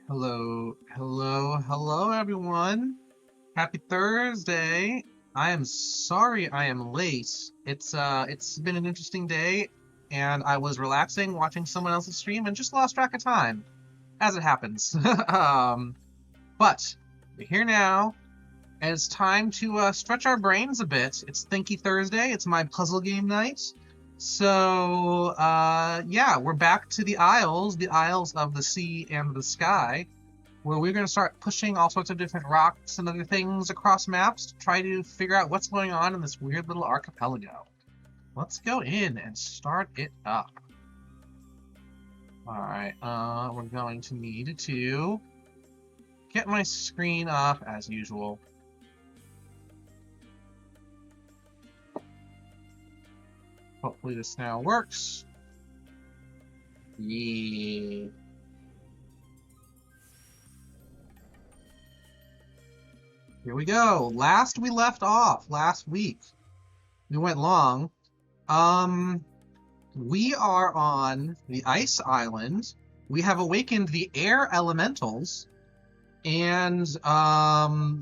Hello, hello, hello, everyone. Happy Thursday. I am sorry I am late. It's been an interesting day, and I was relaxing, watching someone else's stream, and just lost track of time, as it happens. But we're here now, and it's time to stretch our brains a bit. It's Thinky Thursday. It's my puzzle game night. So, yeah, we're back to the Isles of the Sea and the Sky, where we're going to start pushing all sorts of different rocks and other things across maps to try to figure out what's going on in this weird little archipelago. Let's go in and start it up. Alright, we're going to need to get my screen up as usual. Hopefully this now works. Yeah. Here we go. Last we left off, last week. We went long. We are on the ice island. We have awakened the air elementals. And,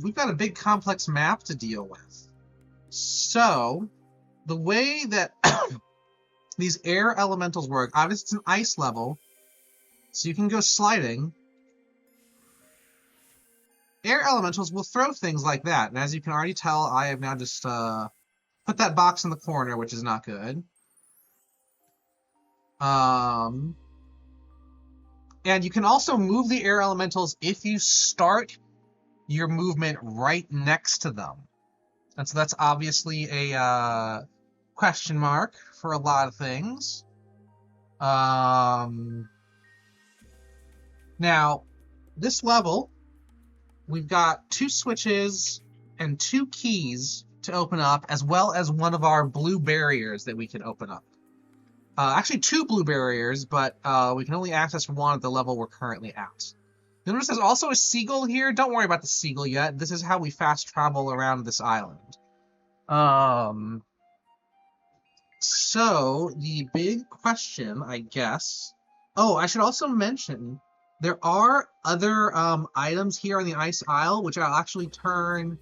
we've got a big complex map to deal with. So, the way that these air elementals work, obviously it's an ice level, so you can go sliding. Air elementals will throw things like that, and as you can already tell, I have now just put that box in the corner, which is not good. And you can also move the air elementals if you start your movement right next to them. And so that's obviously a question mark for a lot of things. Now, this level, we've got 2 switches and 2 keys to open up, as well as one of our blue barriers that we can open up. Actually 2 blue barriers, but we can only access one at the level we're currently at. You'll notice there's also a seagull here. Don't worry about the seagull yet. This is how we fast travel around this island. So, the big question, I guess... Oh, I should also mention, there are other items here on the ice isle, which will actually turn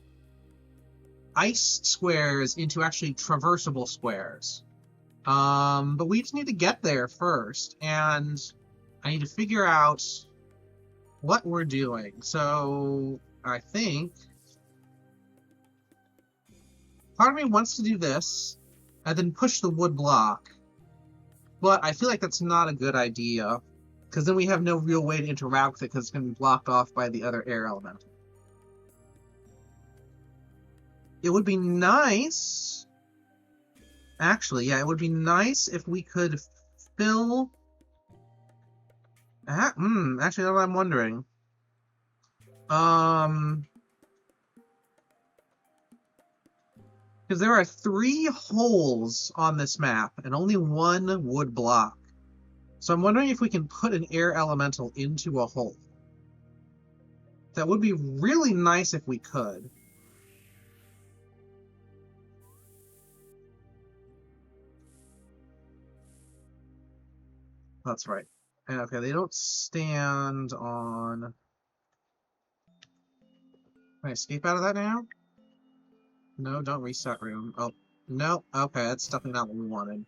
ice squares into actually traversable squares. But we just need to get there first, and I need to figure out what we're doing. So, I think part of me wants to do this, and then push the wood block. But I feel like that's not a good idea, because then we have no real way to interact with it, because it's going to be blocked off by the other air elemental. It would be nice... Actually, yeah, it would be nice if we could fill... actually, that's what I'm wondering. Because there are 3 holes on this map, and only 1 wood block. So I'm wondering if we can put an air elemental into a hole. That would be really nice if we could. That's right. Okay, they don't stand on... Can I escape out of that now? No, don't reset room. Oh, no. Okay, that's definitely not what we wanted.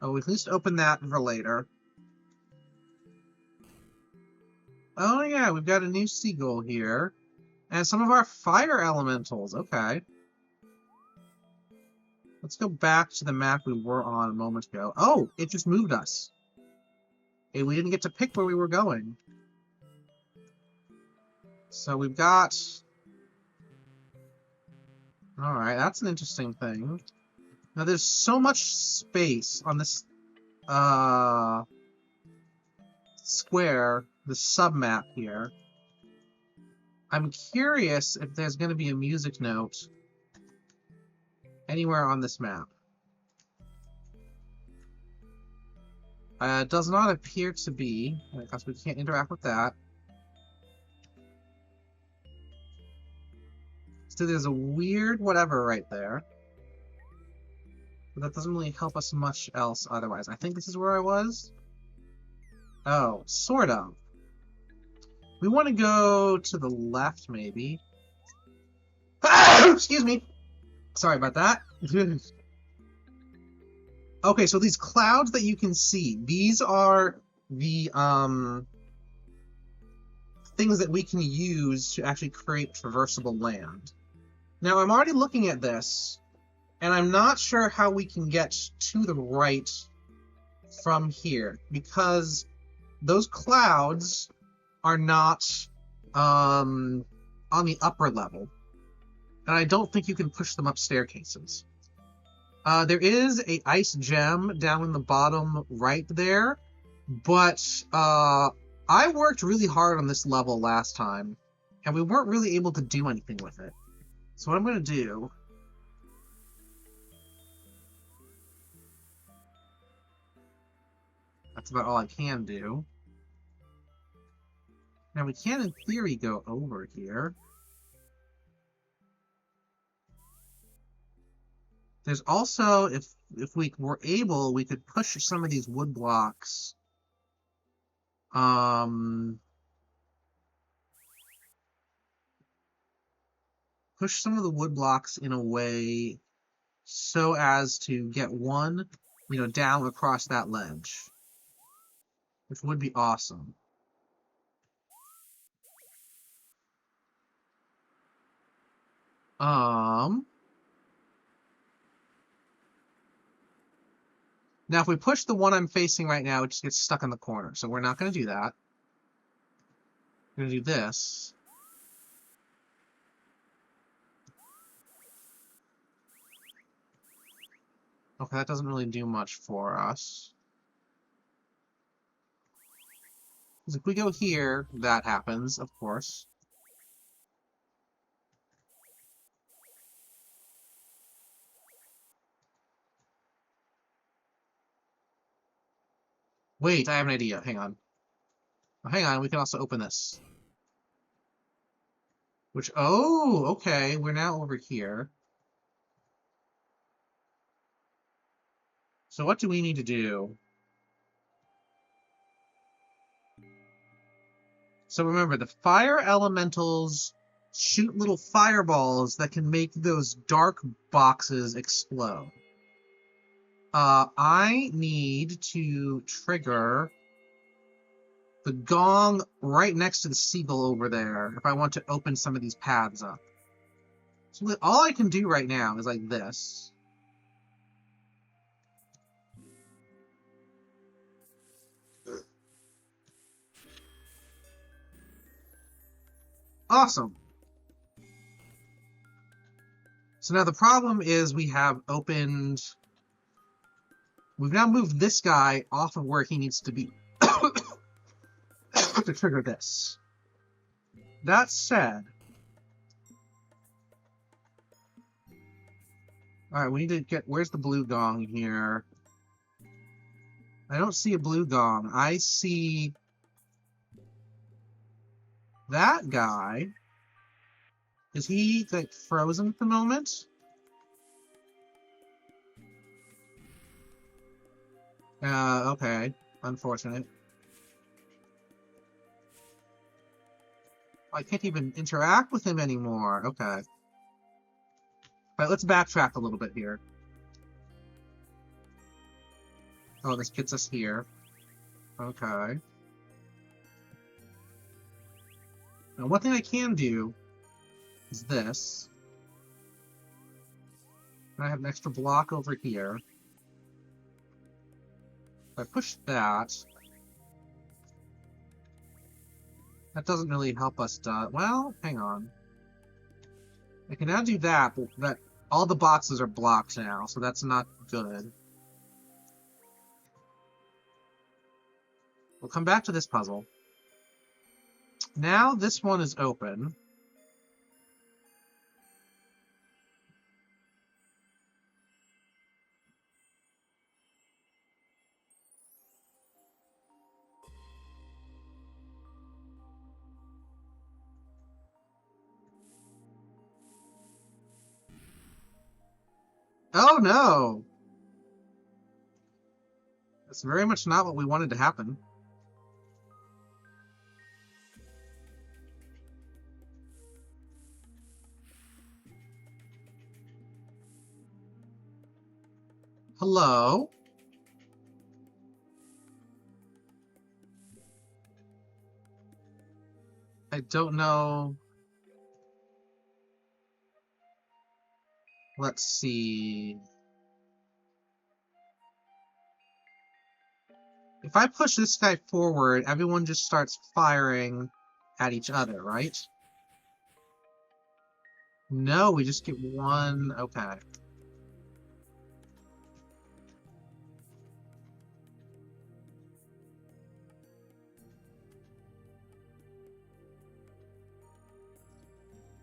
Oh, we can at least open that for later. Oh yeah, we've got a new seagull here. And some of our fire elementals. Okay. Let's go back to the map we were on a moment ago. Oh, it just moved us. Hey, we didn't get to pick where we were going. So we've got... Alright, that's an interesting thing. Now there's so much space on this square, the submap here. I'm curious if there's going to be a music note anywhere on this map. It does not appear to be, because we can't interact with that. So there's a weird whatever right there. But that doesn't really help us much else otherwise. I think this is where I was? Oh, sort of. We want to go to the left, maybe. Excuse me. Sorry about that. Okay, so these clouds that you can see, these are the things that we can use to actually create traversable land. Now, I'm already looking at this, and I'm not sure how we can get to the right from here, because those clouds are not on the upper level, and I don't think you can push them up staircases. There is a ice gem down in the bottom right there, but I worked really hard on this level last time, and we weren't really able to do anything with it. So what I'm going to do... That's about all I can do. Now we can, in theory, go over here. There's also, if we were able, we could push some of these wood blocks. Push some of the wood blocks in a way so as to get one, down across that ledge, which would be awesome. Now, if we push the one I'm facing right now, it just gets stuck in the corner. So we're not going to do that. We're going to do this. Okay, that doesn't really do much for us. Because if we go here, that happens, of course. Wait, I have an idea. Hang on. Oh, hang on, we can also open this. Which, oh, okay, we're now over here. So what do we need to do? So remember, the fire elementals shoot little fireballs that can make those dark boxes explode. I need to trigger the gong right next to the seagull over there if I want to open some of these paths up. So all I can do right now is like this. Awesome. So now the problem is we've now moved this guy off of where he needs to be to trigger this. That said, alright, we need to get, where's the blue gong here? I don't see a blue gong. I see that guy. Is he, like, frozen at the moment? Okay. Unfortunate. I can't even interact with him anymore. Okay. Alright, let's backtrack a little bit here. Oh, this gets us here. Okay. Now, one thing I can do is this. I have an extra block over here. If I push that, that doesn't really help us. Well, hang on. I can now do that, but all the boxes are blocked now, so that's not good. We'll come back to this puzzle. Now this one is open. Oh no! That's very much not what we wanted to happen. Hello? I don't know. Let's see. If I push this guy forward, everyone just starts firing at each other, right? No, we just get one. Okay.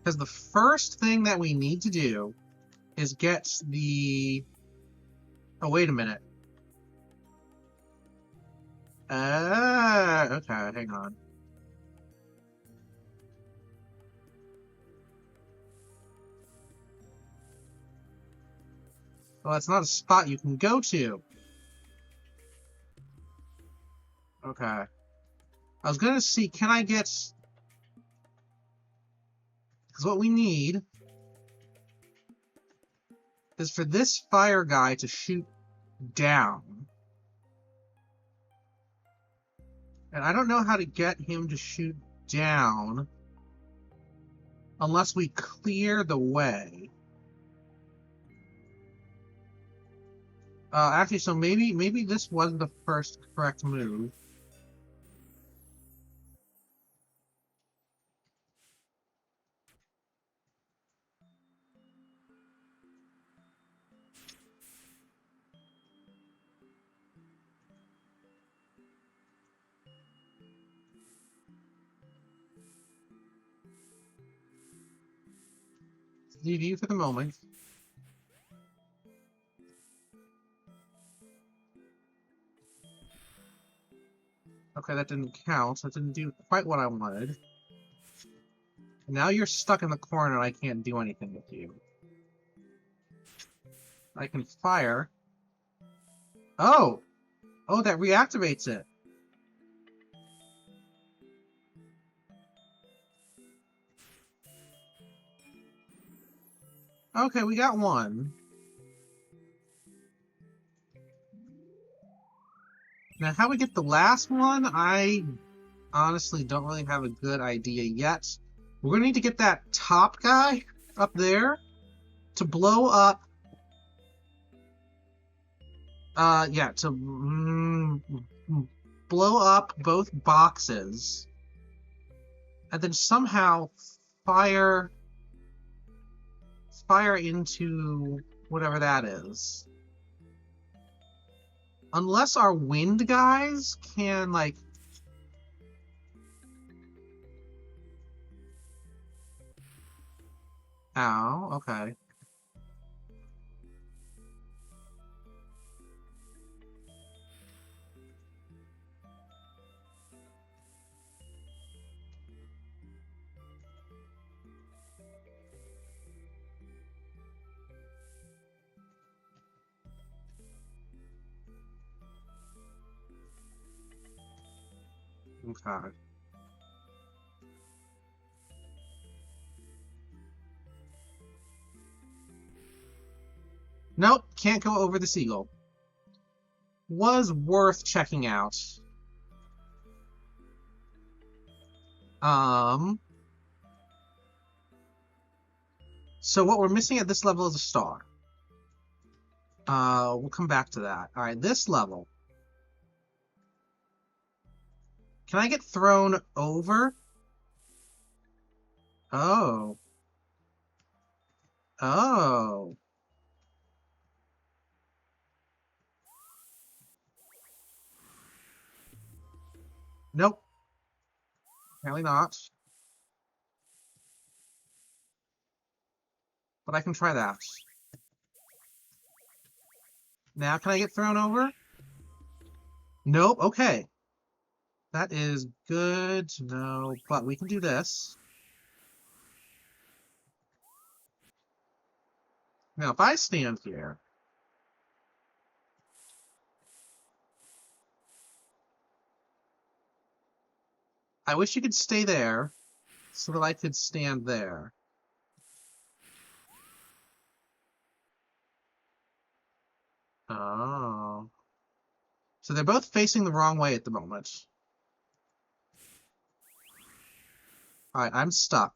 Because the first thing that we need to do is get the... Oh, wait a minute. Okay, hang on. Well, it's not a spot you can go to. Okay. I was gonna see, can I get... Because what we need is for this fire guy to shoot down. And I don't know how to get him to shoot down unless we clear the way. Actually, so maybe this was the first correct move. Leave you for the moment. Okay, that didn't count. That didn't do quite what I wanted. Now you're stuck in the corner and I can't do anything with you. I can fire. Oh! Oh, that reactivates it. Okay, we got one. Now, how we get the last one, I honestly don't really have a good idea yet. We're gonna need to get that top guy up there to blow up. Yeah, to blow up both boxes, and then somehow fire into whatever that is. Unless our wind guys can, like... Ow, okay. Okay. Nope, can't go over the seagull. Was worth checking out. So what we're missing at this level is a star. We'll come back to that. Alright, this level. Can I get thrown over? Oh. Oh. Nope. Apparently not. But I can try that. Now can I get thrown over? Nope, okay. That is good to know, but we can do this. Now, if I stand here... I wish you could stay there, so that I could stand there. Oh. So they're both facing the wrong way at the moment. Alright, I'm stuck.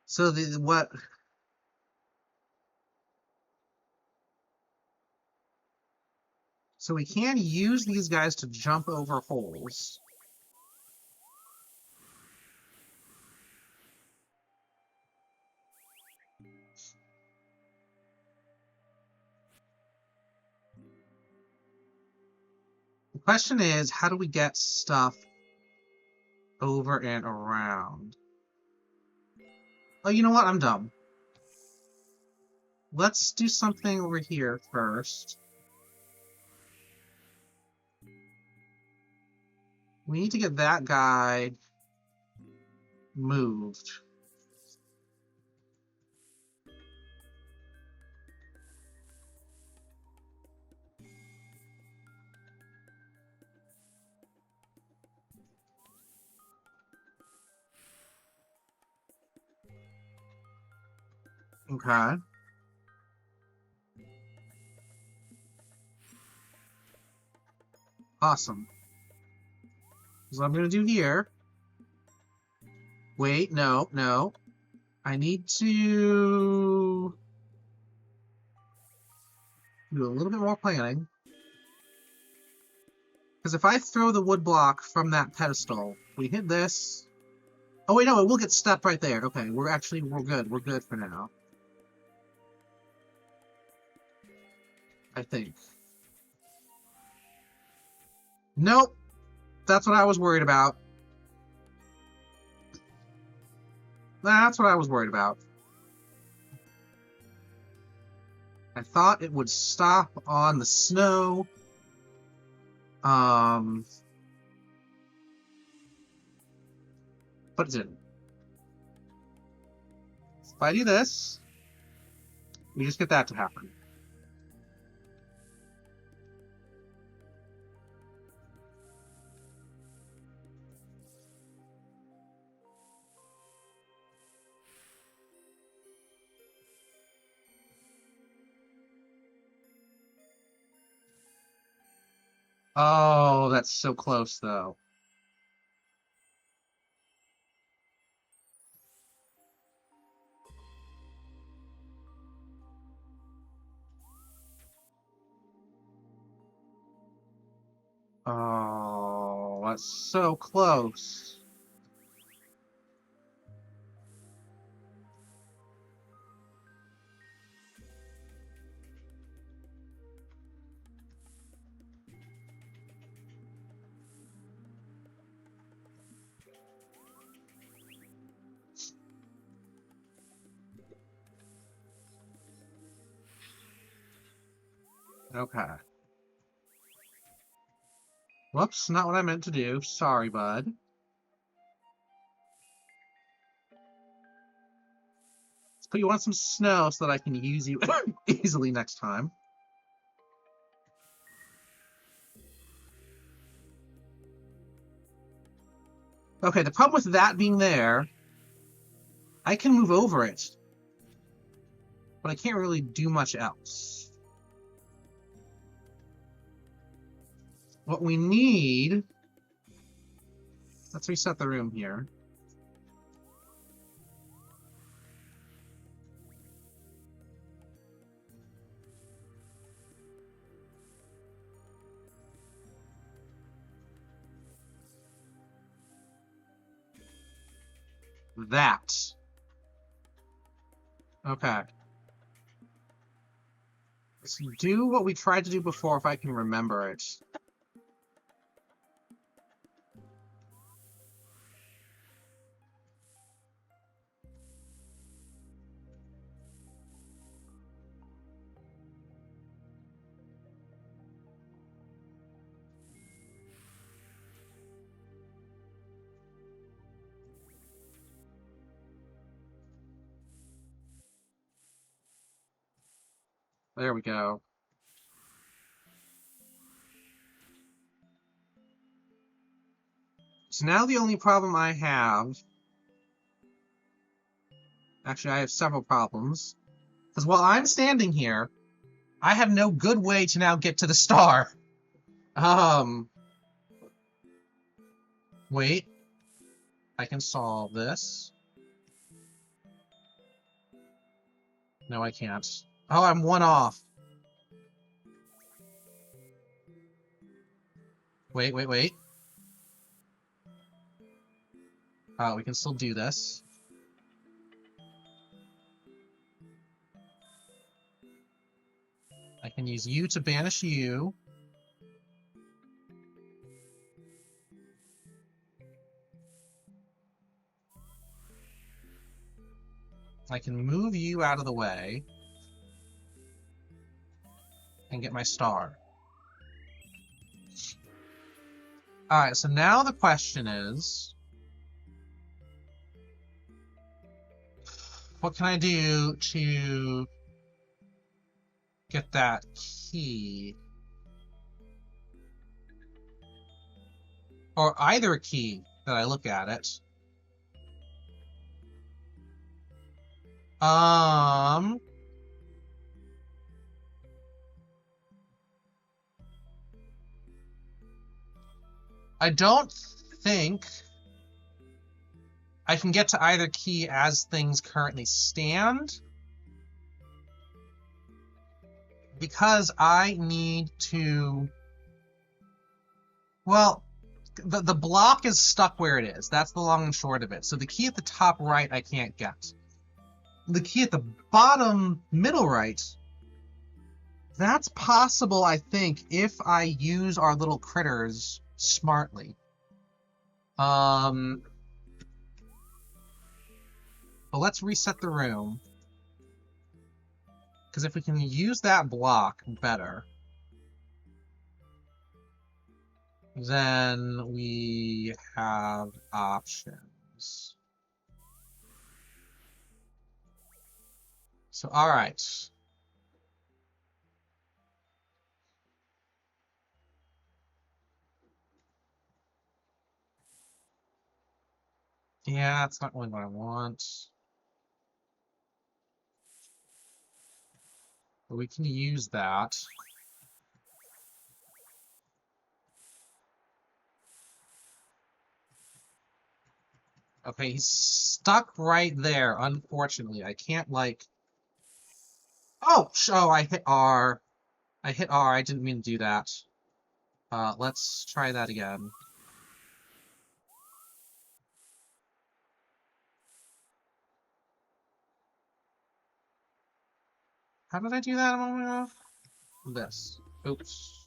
So what? So we can use these guys to jump over holes. The question is, how do we get stuff over and around? Oh, you know what? I'm dumb. Let's do something over here first. We need to get that guy moved. Okay. Awesome. So what I'm going to do here... Wait, no, no. I need to do a little bit more planning. Because if I throw the wood block from that pedestal, we hit this... Oh, wait, no, it will get stuck right there. Okay, we're good. We're good for now. I think. Nope. That's what I was worried about. That's what I was worried about. I thought it would stop on the snow. But it didn't. If I do this, we just get that to happen. Oh, that's so close, though. Oh, that's so close. Okay. Whoops, not what I meant to do. Sorry, bud. Let's put you on some snow so that I can use you easily next time. Okay, the problem with that being there, I can move over it, but I can't really do much else. What we need... Let's reset the room here. That. Okay. Let's do what we tried to do before if I can remember it. There we go. So now the only problem I have... Actually, I have several problems. Because while I'm standing here, I have no good way to now get to the star. Wait. I can solve this. No, I can't. Oh, I'm one off. Wait. Oh, we can still do this. I can use you to banish you. I can move you out of the way and get my star. Alright, so now the question is, what can I do to get that key? Or either key that I look at it. I don't think I can get to either key as things currently stand, because I need to... Well, the block is stuck where it is. That's the long and short of it. So the key at the top right I can't get. The key at the bottom middle right, that's possible, I think, if I use our little critters smartly. But let's reset the room. Because if we can use that block better, then we have options. So, alright. Yeah, that's not really what I want. But we can use that. Okay, he's stuck right there, unfortunately. I can't, like... Oh, I hit R. I hit R, I didn't mean to do that. Let's try that again. How did I do that a moment ago? This. Oops.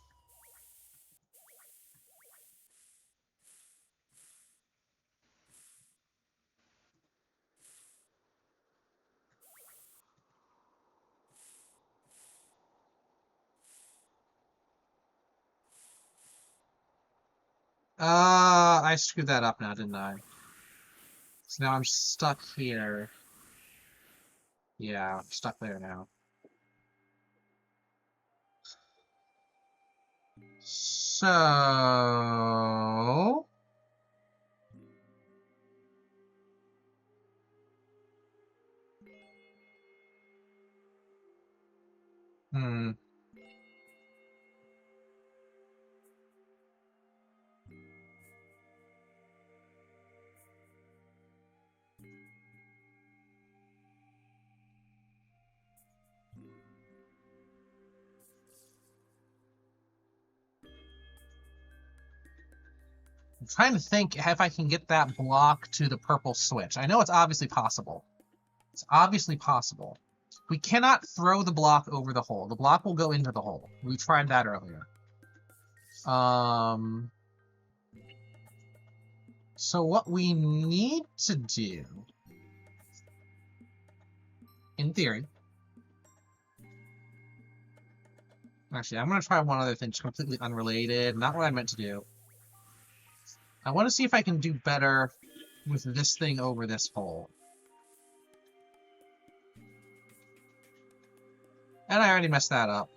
I screwed that up now, didn't I? So now I'm stuck here. Yeah, I'm stuck there now. So... Hmm. I'm trying to think if I can get that block to the purple switch. I know it's obviously possible. It's obviously possible. We cannot throw the block over the hole. The block will go into the hole. We tried that earlier. So what we need to do, in theory... Actually, I'm going to try one other thing, just completely unrelated. Not what I meant to do. I want to see if I can do better with this thing over this hole. And I already messed that up.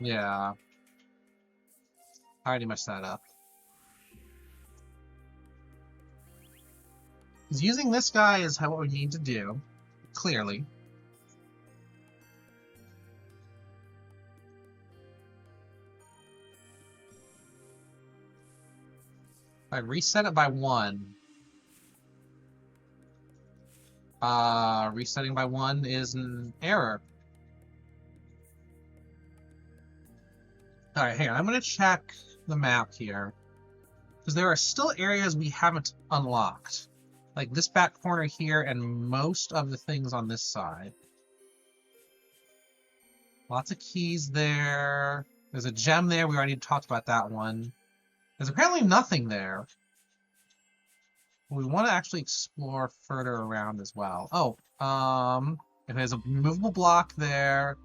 Yeah. I already messed that up. Because using this guy is what we need to do, clearly. If I reset it by 1, resetting by 1 is an error. Alright, hang on. I'm going to check the map here. Because there are still areas we haven't unlocked. Like this back corner here and most of the things on this side. Lots of keys there. There's a gem there. We already talked about that one. There's apparently nothing there. We want to actually explore further around as well. Oh, if there's a movable block there.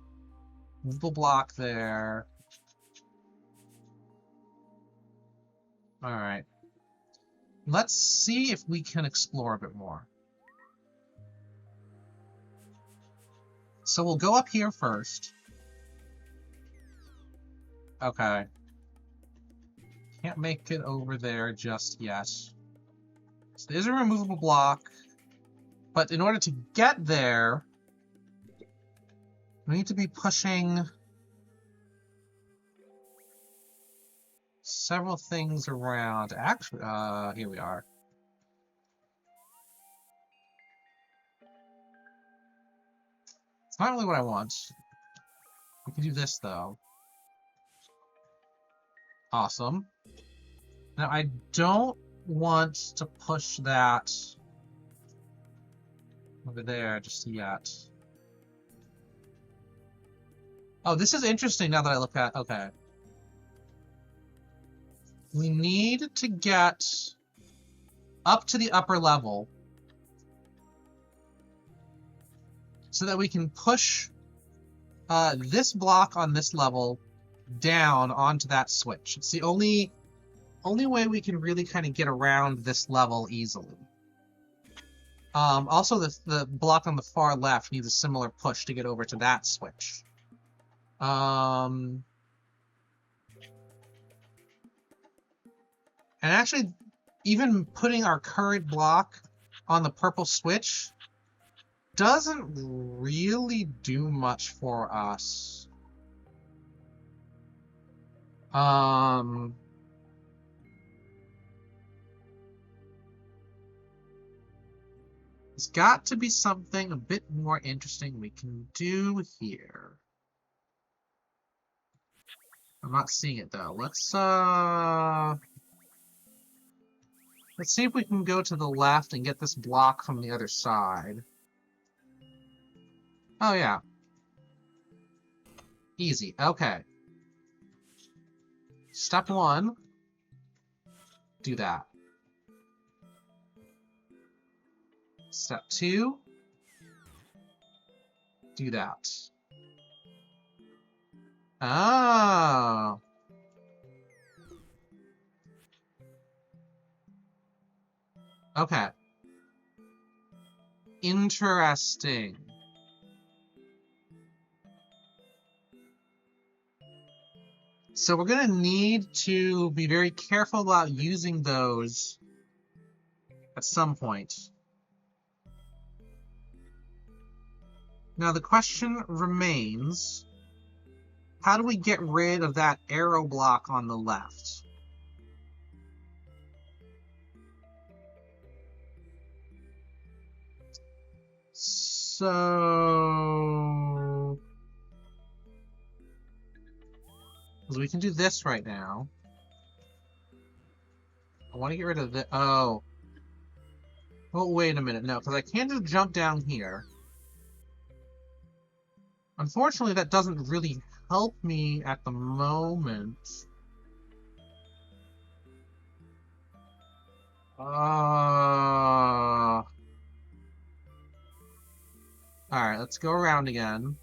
Movable block there. Alright. Let's see if we can explore a bit more. So we'll go up here first. Okay. Can't make it over there just yet. So there's a removable block. But in order to get there, we need to be pushing several things around. Actually, here we are. It's not really what I want. We can do this, though. Awesome. Now, I don't want to push that over there just yet. Oh, this is interesting now that I look at... Okay. We need to get up to the upper level so that we can push this block on this level down onto that switch. It's the only way we can really kind of get around this level easily. Also, the block on the far left needs a similar push to get over to that switch. And actually, even putting our current block on the purple switch doesn't really do much for us. There's got to be something a bit more interesting we can do here. I'm not seeing it though. Let's see if we can go to the left and get this block from the other side. Oh yeah. Easy. Okay. Step 1. Do that. Step 2. Do that. Oh. Okay. Interesting. So we're going to need to be very careful about using those at some point. Now the question remains, how do we get rid of that arrow block on the left? So we can do this right now. I want to get rid of the... Oh. Well, wait a minute. No, because I can't just jump down here. Unfortunately, that doesn't really help me at the moment. Alright, let's go around again.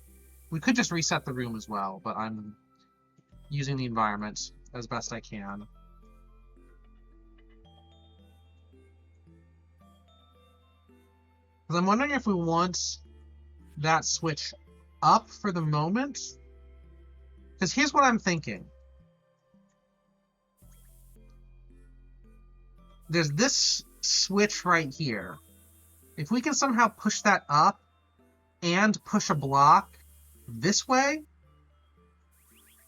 We could just reset the room as well, but I'm using the environment as best I can. Because I'm wondering if we want that switch up for the moment. Because here's what I'm thinking. There's this switch right here. If we can somehow push that up and push a block this way,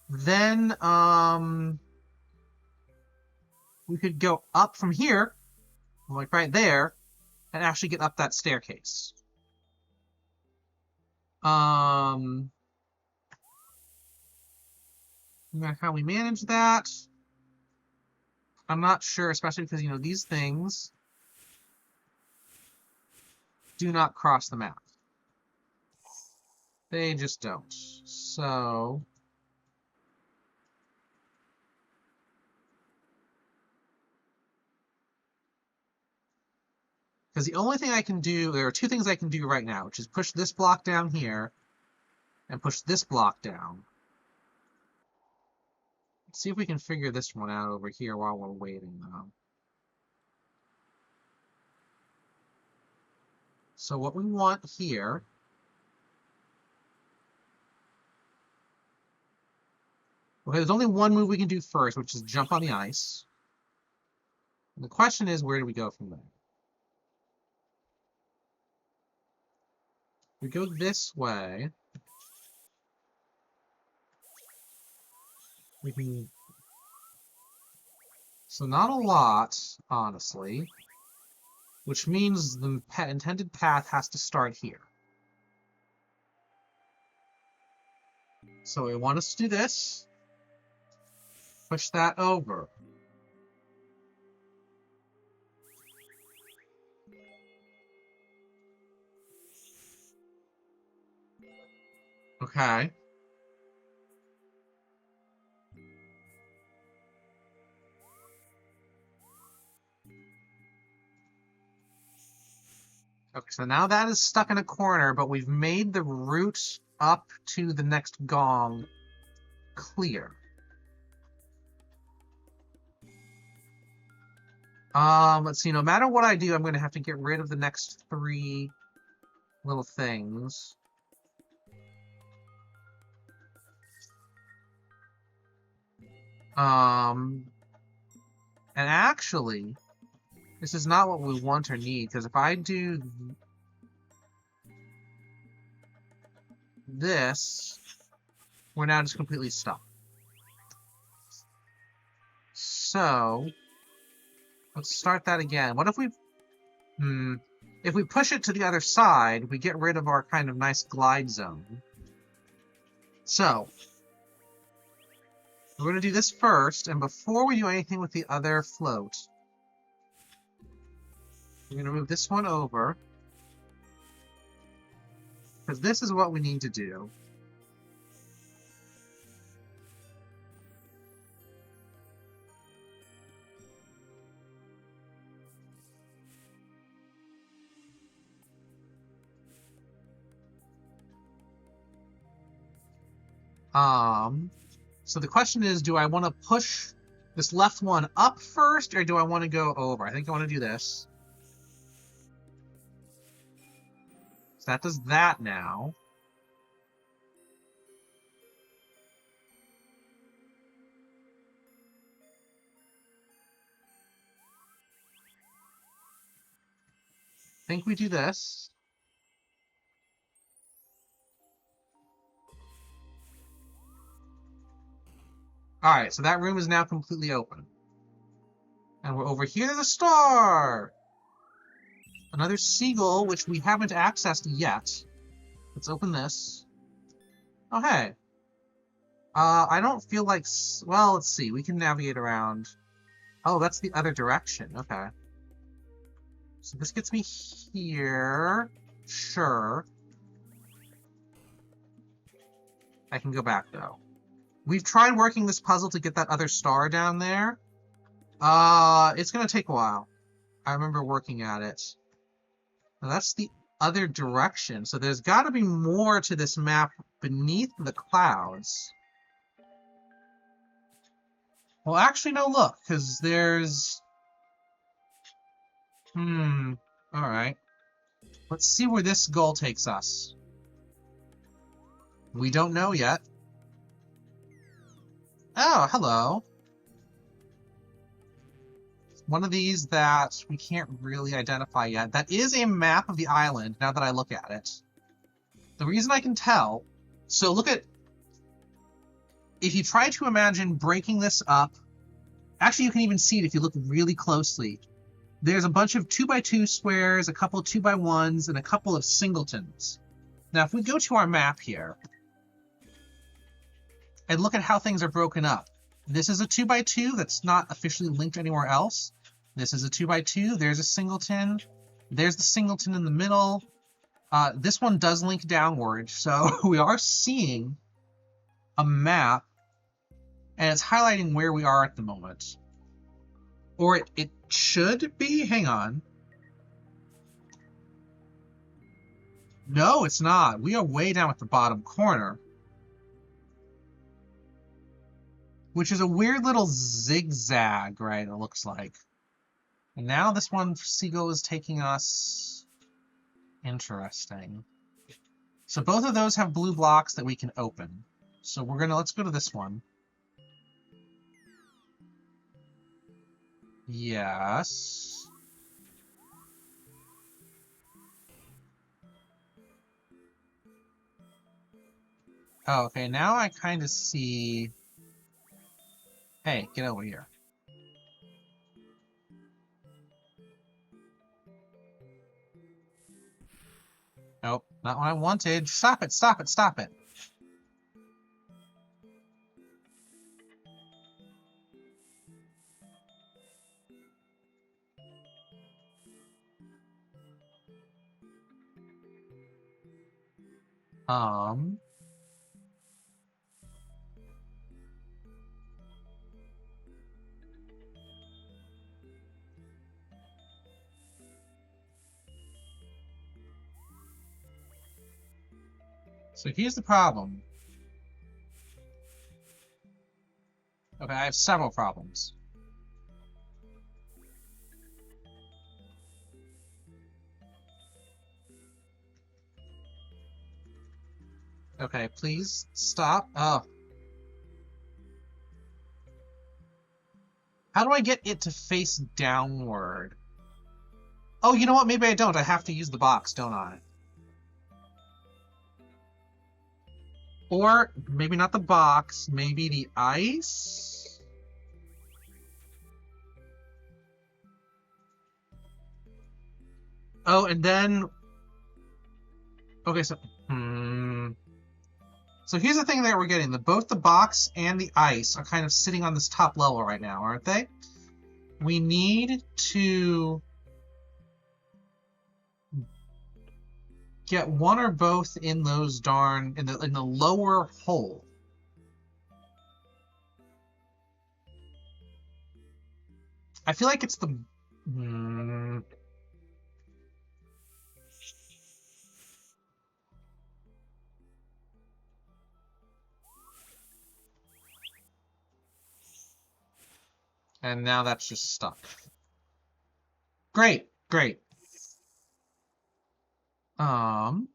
then we could go up from here, like right there, and actually get up that staircase. How we manage that, I'm not sure, especially because, you know, these things do not cross the map. They just don't. So because the only thing I can do, there are two things I can do right now, which is push this block down here and push this block down. Let's see if we can figure this one out over here while we're waiting, though. So what we want here okay, there's only one move we can do first, which is jump on the ice. And the question is, where do we go from there? We go this way. We can... So not a lot, honestly. Which means the intended path has to start here. So we want us to do this. Push that over. Okay. Okay, so now that is stuck in a corner, but we've made the route up to the next gong clear. Let's see, no matter what I do, I'm going to have to get rid of the next three little things. And actually, this is not what we want or need, because if I do this, we're now just completely stuck. So, let's start that again. What if we... If we push it to the other side, we get rid of our kind of nice glide zone. So, we're going to do this first, and before we do anything with the other float, we're going to move this one over, because this is what we need to do. So the question is, do I want to push this left one up first, or do I want to go over? I think I want to do this. So that does that now. I think we do this. Alright, so that room is now completely open. And we're over here to the star! Another seagull, which we haven't accessed yet. Let's open this. Oh, hey. I don't feel like... Well, let's see. We can navigate around. Oh, that's the other direction. Okay. So this gets me here. Sure. I can go back, though. We've tried working this puzzle to get that other star down there. It's gonna take a while. I remember working at it. Now that's the other direction, so there's gotta be more to this map beneath the clouds. Well, actually, no, look, because there's... Alright. Let's see where this goal takes us. We don't know yet. Oh, hello. One of these that we can't really identify yet. That is a map of the island, now that I look at it. The reason I can tell... So look at... If you try to imagine breaking this up... Actually, you can even see it if you look really closely. There's a bunch of 2x2 squares, a couple of 2x1s, and a couple of singletons. Now, if we go to our map here, and look at how things are broken up. This is a 2x2 that's not officially linked anywhere else. This is a 2x2. There's a singleton. There's the singleton in the middle. This one does link downward, so we are seeing a map, and it's highlighting where we are at the moment. Or it should be. Hang on. No, it's not. We are way down at the bottom corner. Which is a weird little zigzag, right, it looks like. And now this one, Seagull, is taking us... Interesting. So both of those have blue blocks that we can open. So we're gonna... Let's go to this one. Yes. Oh, okay, now I kind of see... Hey, get over here. Nope, not what I wanted. Stop it, stop it, stop it. So here's the problem. Okay, I have several problems. Okay, please stop. Oh. How do I get it to face downward? Oh, you know what? Maybe I don't. I have to use the box, don't I? Or maybe not the box, maybe the ice? Oh, and then... Okay, so... So here's the thing that we're getting. Both the box and the ice are kind of sitting on this top level right now, aren't they? We need to get one or both in those darn... in the lower hole. I feel like it's the... And now that's just stuck. Great, great. Well,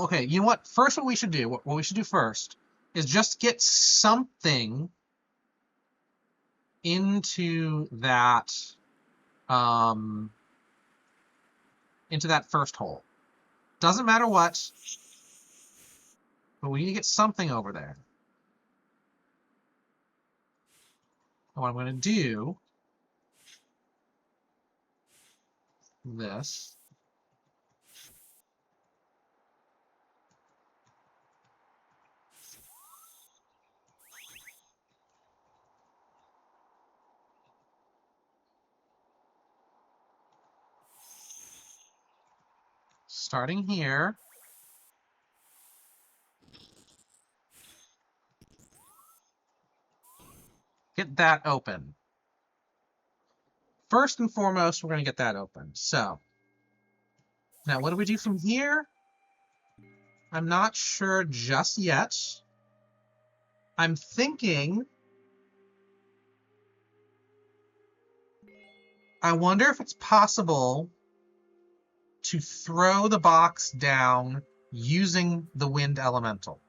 okay, you know what? First, what we should do first is just get something into that first hole. Doesn't matter what, but we need to get something over there. And what I'm going to do this. Starting here. Get that open. First and foremost, we're going to get that open. So, now what do we do from here? I'm not sure just yet. I'm thinking... I wonder if it's possible to throw the box down using the wind elemental.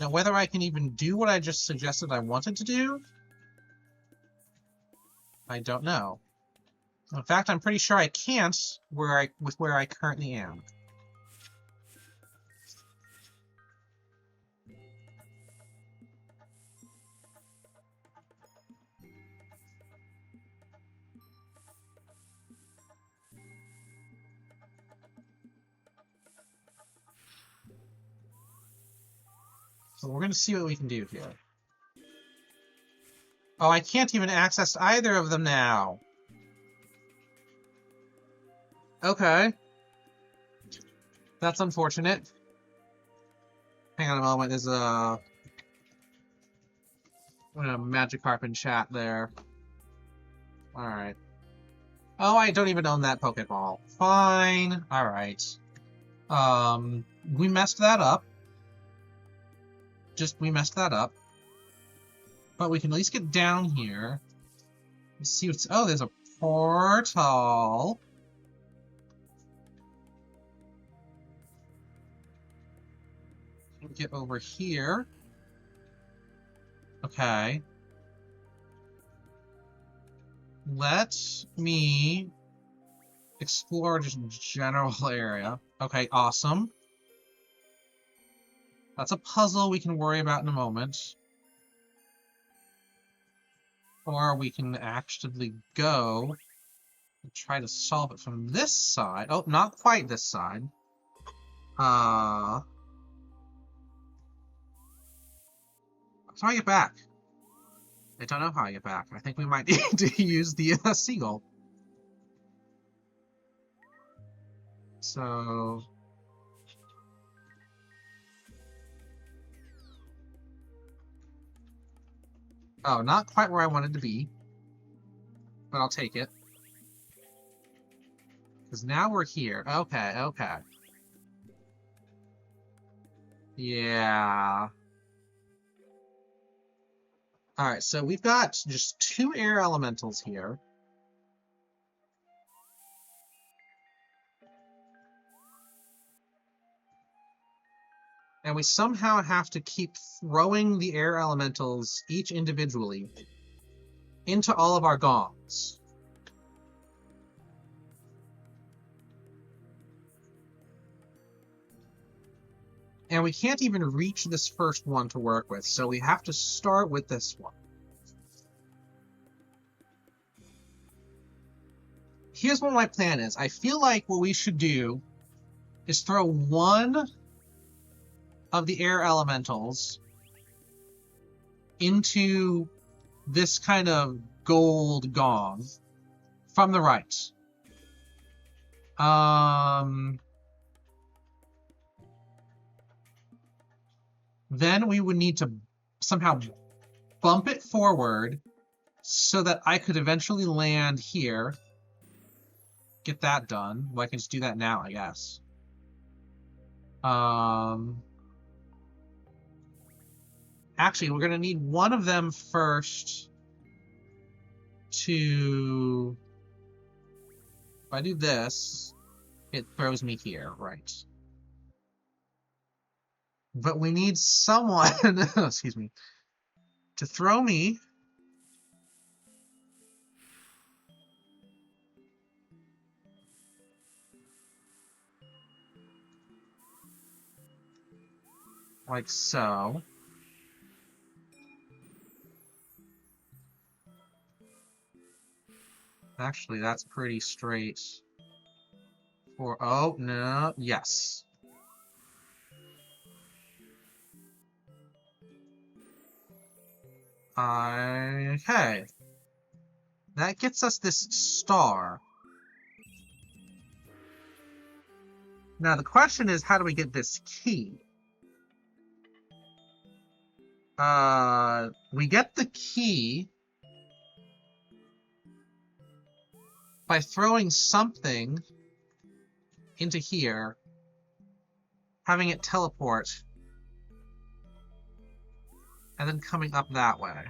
Now, whether I can even do what I just suggested I wanted to do, I don't know. In fact, I'm pretty sure I can't with where I currently am. So we're going to see what we can do here. Oh, I can't even access either of them now. Okay. That's unfortunate. Hang on a moment, there's a Magikarp in chat there. Alright. Oh, I don't even own that Pokeball. Fine. Alright. We messed that up. We messed that up. But we can at least get down here. Let's see what's... Oh, there's a portal. Get over here. Okay. Let me explore just general area. Okay, awesome. That's a puzzle we can worry about in a moment. Or we can actually go and try to solve it from this side. Oh, not quite this side. How do I get back? I don't know how I get back. I think we might need to use the seagull. So... Oh, not quite where I wanted to be. But I'll take it. Because now we're here. Okay, okay. Yeah. Alright, so we've got just 2 air elementals here. And we somehow have to keep throwing the air elementals, each individually, into all of our gongs. And we can't even reach this first one to work with, so we have to start with this one. Here's what my plan is. I feel like what we should do is throw one of the air elementals into this kind of gold gong from the right. Then we would need to somehow bump it forward so that I could eventually land here. Get that done. Well, I can just do that now, I guess. Actually, we're going to need one of them first to... If I do this, it throws me here, right? But we need someone, excuse me, to throw me like so. Actually, that's pretty straight. Oh, no, yes. Okay. That gets us this star. Now the question is, how do we get this key? We get the key by throwing something into here having it teleport, and then coming up that way.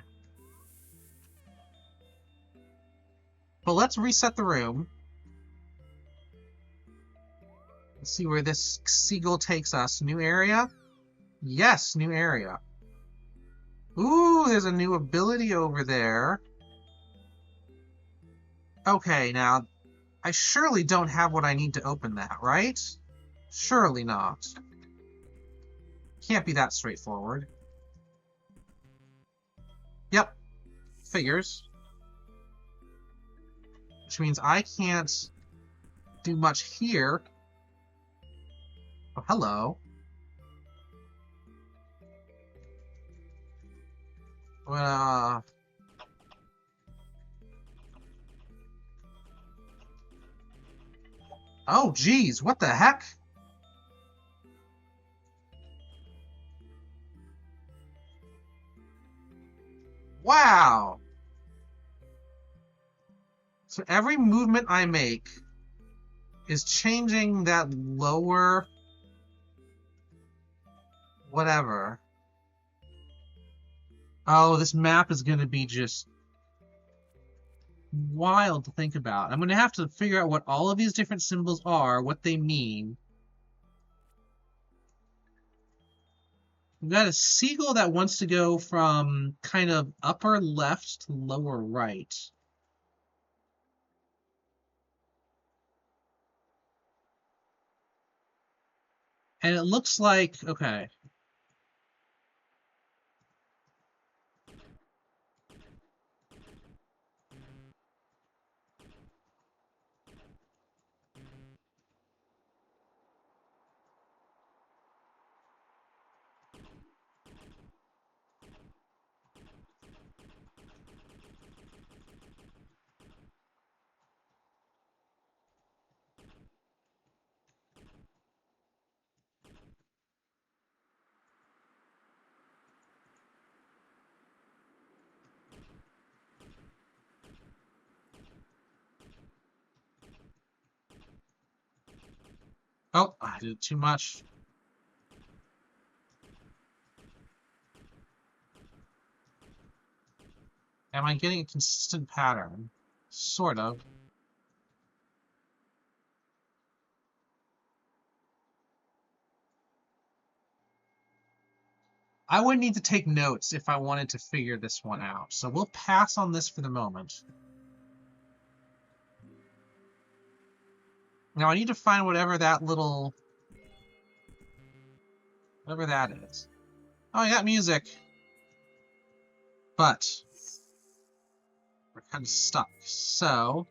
But let's reset the room. Let's see where this seagull takes us. New area? Yes, new area. Ooh, there's a new ability over there. Okay, now, I surely don't have what I need to open that, right? Surely not. Can't be that straightforward. Yep. Figures. Which means I can't do much here. Oh, hello. Oh, geez, what the heck? Wow! So every movement I make is changing that lower... whatever. Oh, this map is going to be just wild to think about. I'm going to have to figure out what all of these different symbols are, what they mean. We've got a seagull that wants to go from kind of upper left to lower right. And it looks like, okay. Oh, I did too much. Am I getting a consistent pattern? Sort of. I would need to take notes if I wanted to figure this one out, so we'll pass on this for the moment. Now I need to find whatever that little... whatever that is. Oh, I got music. But we're kind of stuck. So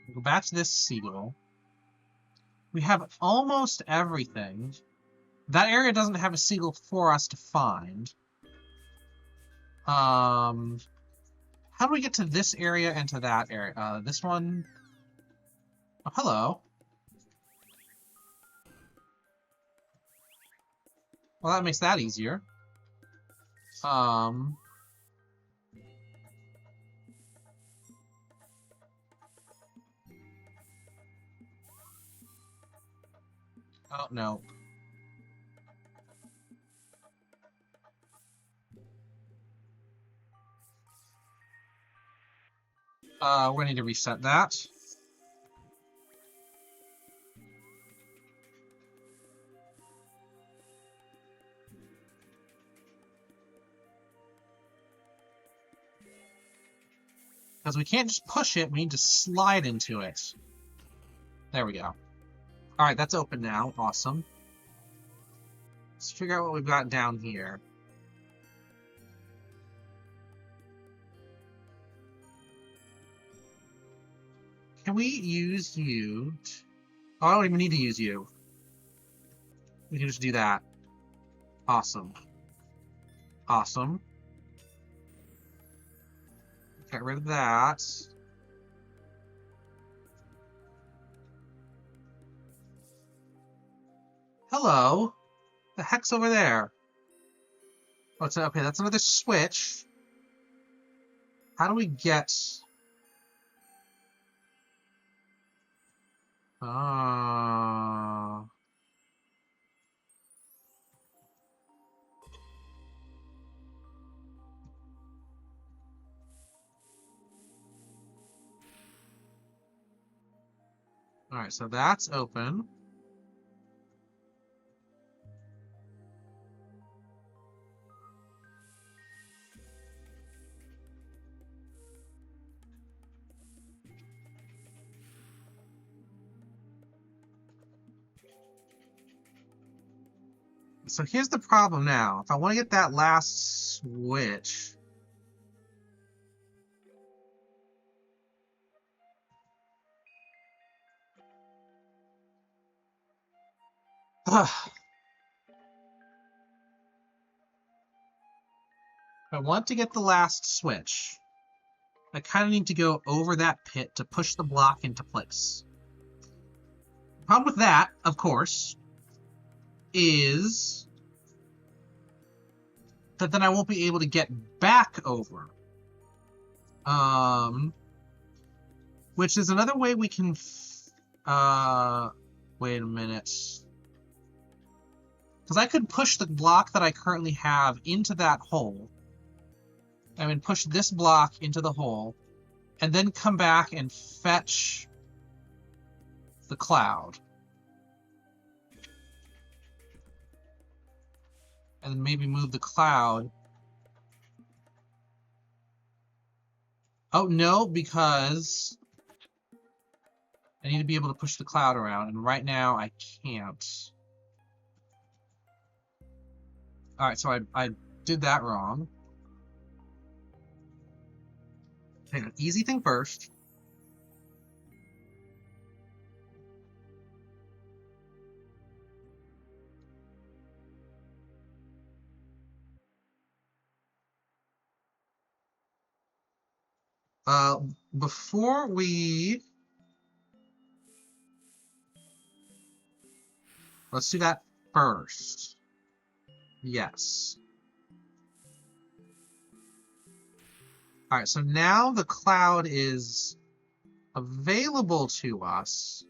we'll go back to this seagull. We have almost everything. That area doesn't have a seagull for us to find. How do we get to this area and to that area? This one... oh, hello. Well, that makes that easier. Oh, no. We're gonna need to reset that. Because we can't just push it, we need to slide into it. There we go. Alright, that's open now. Awesome. Let's figure out what we've got down here. Can we use you? Oh, I don't even need to use you. We can just do that. Awesome. Awesome. Get rid of that. Hello. The heck's over there? Oh, it's okay. That's another switch. How do we get? Alright, so that's open. So here's the problem now. If I want to get that last switch... Ugh. If I want to get the last switch, I kind of need to go over that pit to push the block into place. The problem with that, of course, is that then I won't be able to get back over. Which is another way we can... wait a minute. Because I could push the block that I currently have into that hole. I mean, push this block into the hole, and then come back and fetch the cloud. And then maybe move the cloud. Oh, no, because I need to be able to push the cloud around, and right now I can't. Alright, so I did that wrong. Take an easy thing first. Before we... Let's do that first. Yes. Alright, so now the cloud is available to us.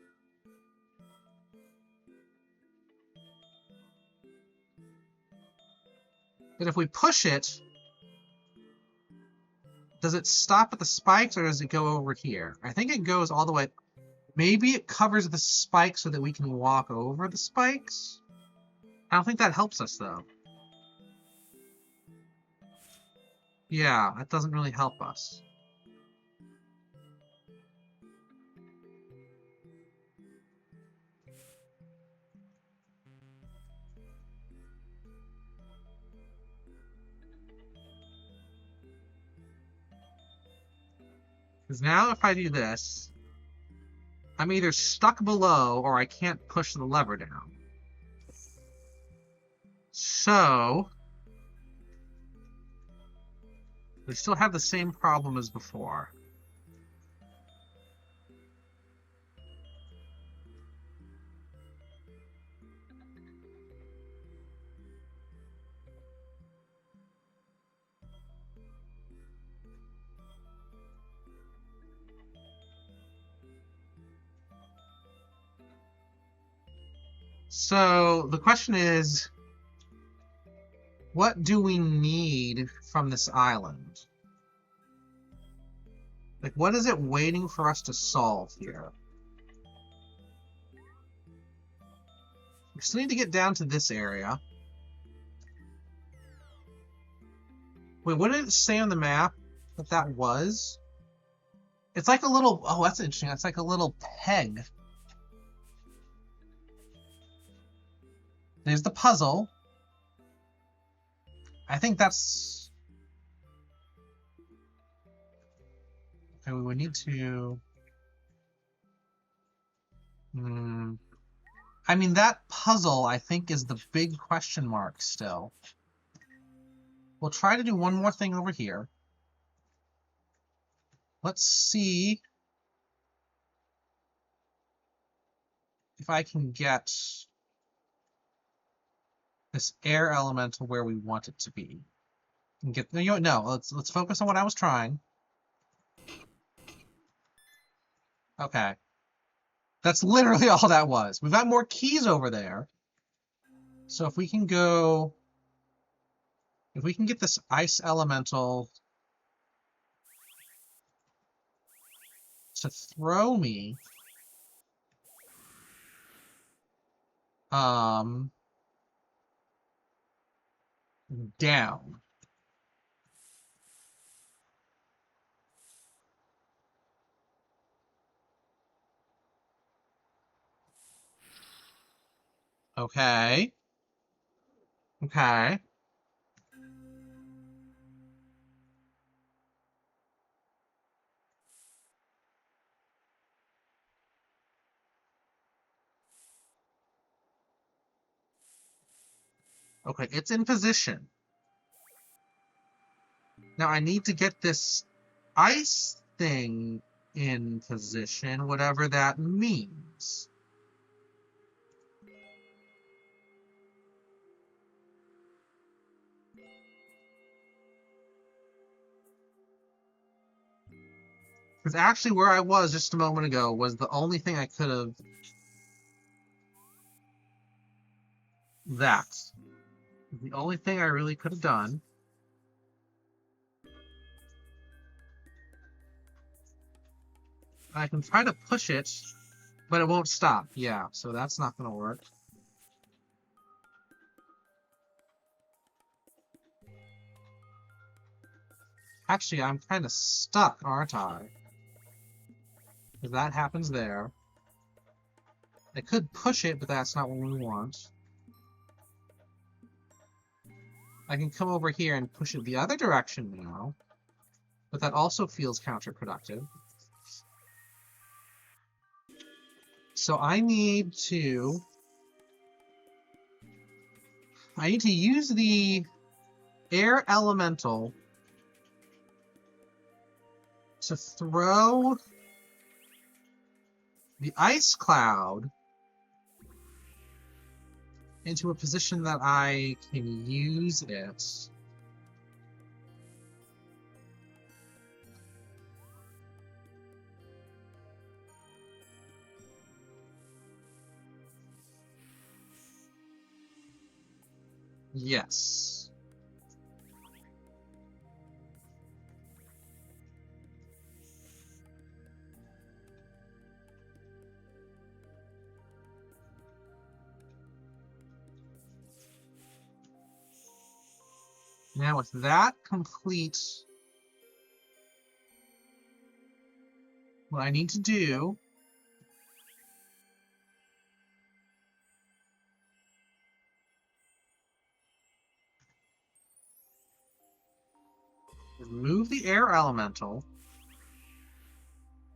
But if we push it, does it stop at the spikes or does it go over here? I think it goes all the way. Maybe it covers the spikes so that we can walk over the spikes? I don't think that helps us, though. Yeah, that doesn't really help us. Because now if I do this, I'm either stuck below or I can't push the lever down. So... we still have the same problem as before. So the question is, what do we need from this island? Like, what is it waiting for us to solve here? We still need to get down to this area. Wait, what did it say on the map that that was? It's like a little... oh, that's interesting. It's like a little peg. There's the puzzle. I think that's... okay, we would need to... I mean, that puzzle, I think, is the big question mark still. We'll try to do one more thing over here. Let's see if I can get this air elemental where we want it to be. And get no, let's focus on what I was trying. Okay. That's literally all that was. We've got more keys over there. So if we can go... if we can get this ice elemental to throw me Um, down. Okay. Okay. Okay, it's in position. Now I need to get this ice thing in position, whatever that means. Because actually where I was just a moment ago was the only thing I could have... That. The only thing I really could have done. I can try to push it, but it won't stop. Yeah, so that's not going to work. Actually, I'm kind of stuck, aren't I? Because that happens there. I could push it, but that's not what we want. I can come over here and push it the other direction now, but that also feels counterproductive. So I need to use the air elemental to throw the ice cloud into a position that I can use it. Yes. Now with that complete, what I need to do is move the air elemental.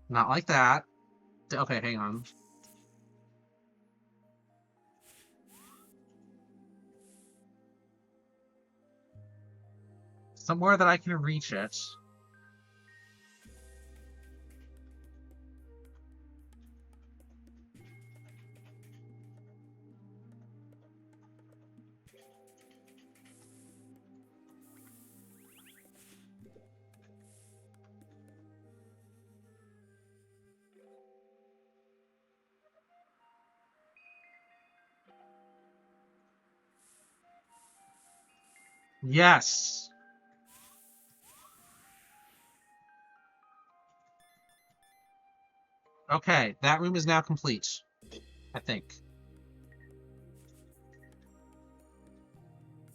Not like that. Okay, hang on. Somewhere that I can reach it. Yes. Okay, that room is now complete, I think.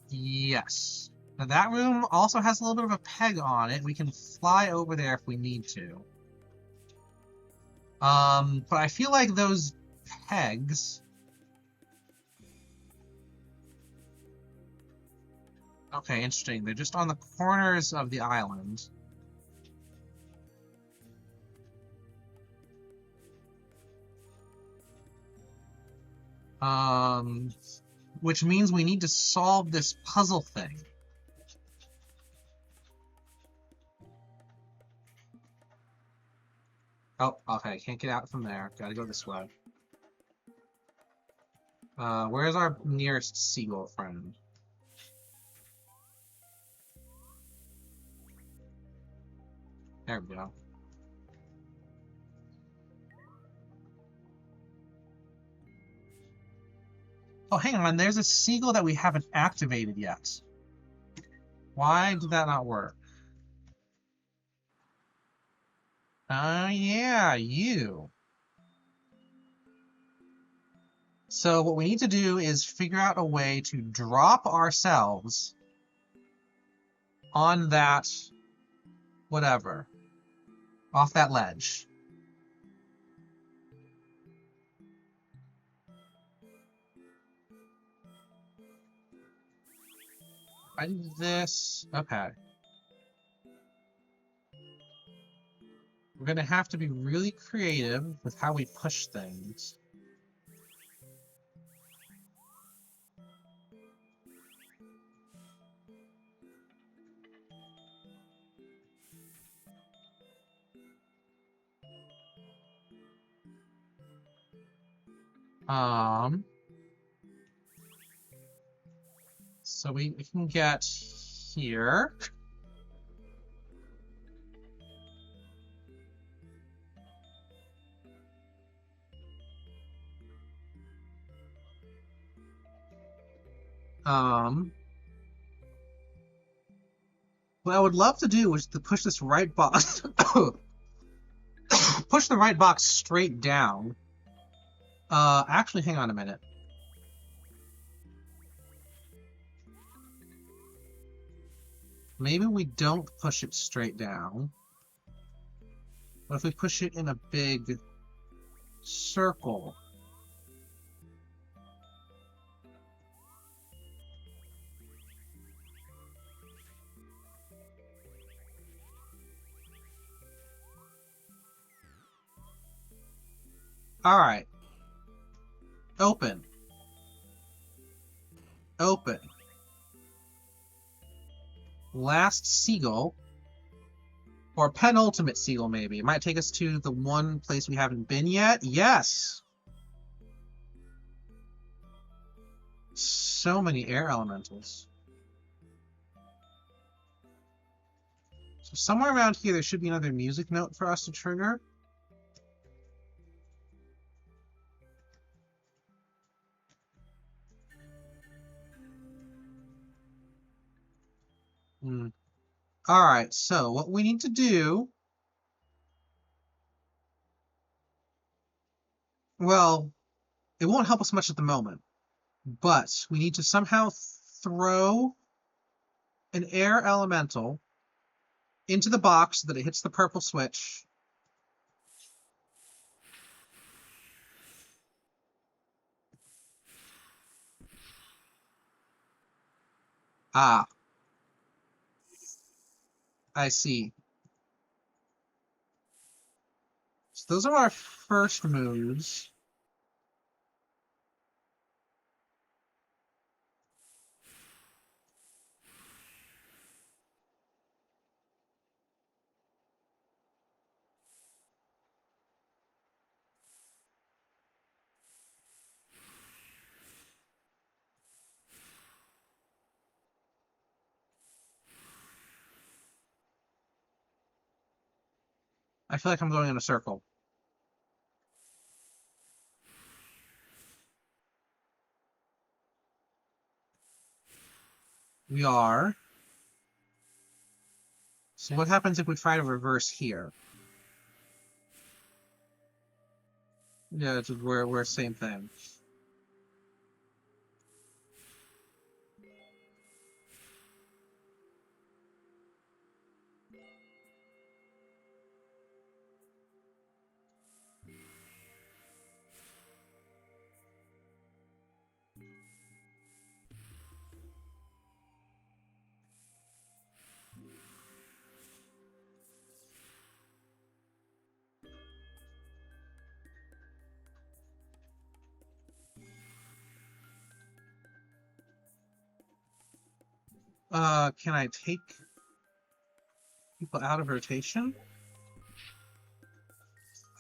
Yes. Now that room also has a little bit of a peg on it. We can fly over there if we need to. But I feel like those pegs... Okay, interesting. They're just on the corners of the island. Which means we need to solve this puzzle thing. Oh, okay, can't get out from there. Gotta go this way. Where's our nearest seagull friend? There we go. Oh, hang on, there's a seagull that we haven't activated yet. Why did that not work? Oh, yeah, you. So what we need to do is figure out a way to drop ourselves on that, whatever, off that ledge. I do this, okay. We're gonna have to be really creative with how we push things. So we can get here. What I would love to do is to push this right box, push the right box straight down. Actually, hang on a minute. Maybe we don't push it straight down. What if we push it in a big circle? All right. Open. Open. Last seagull. Or penultimate seagull, maybe. It might take us to the one place we haven't been yet. Yes! So many air elementals. So somewhere around here there should be another music note for us to trigger. Alright, so what we need to do... Well, it won't help us much at the moment, but we need to somehow throw an air elemental into the box so that it hits the purple switch. Ah. I see. So those are our first moves. I feel like I'm going in a circle. We are. So what happens if we try to reverse here? Yeah, we're same thing. Can I take people out of rotation?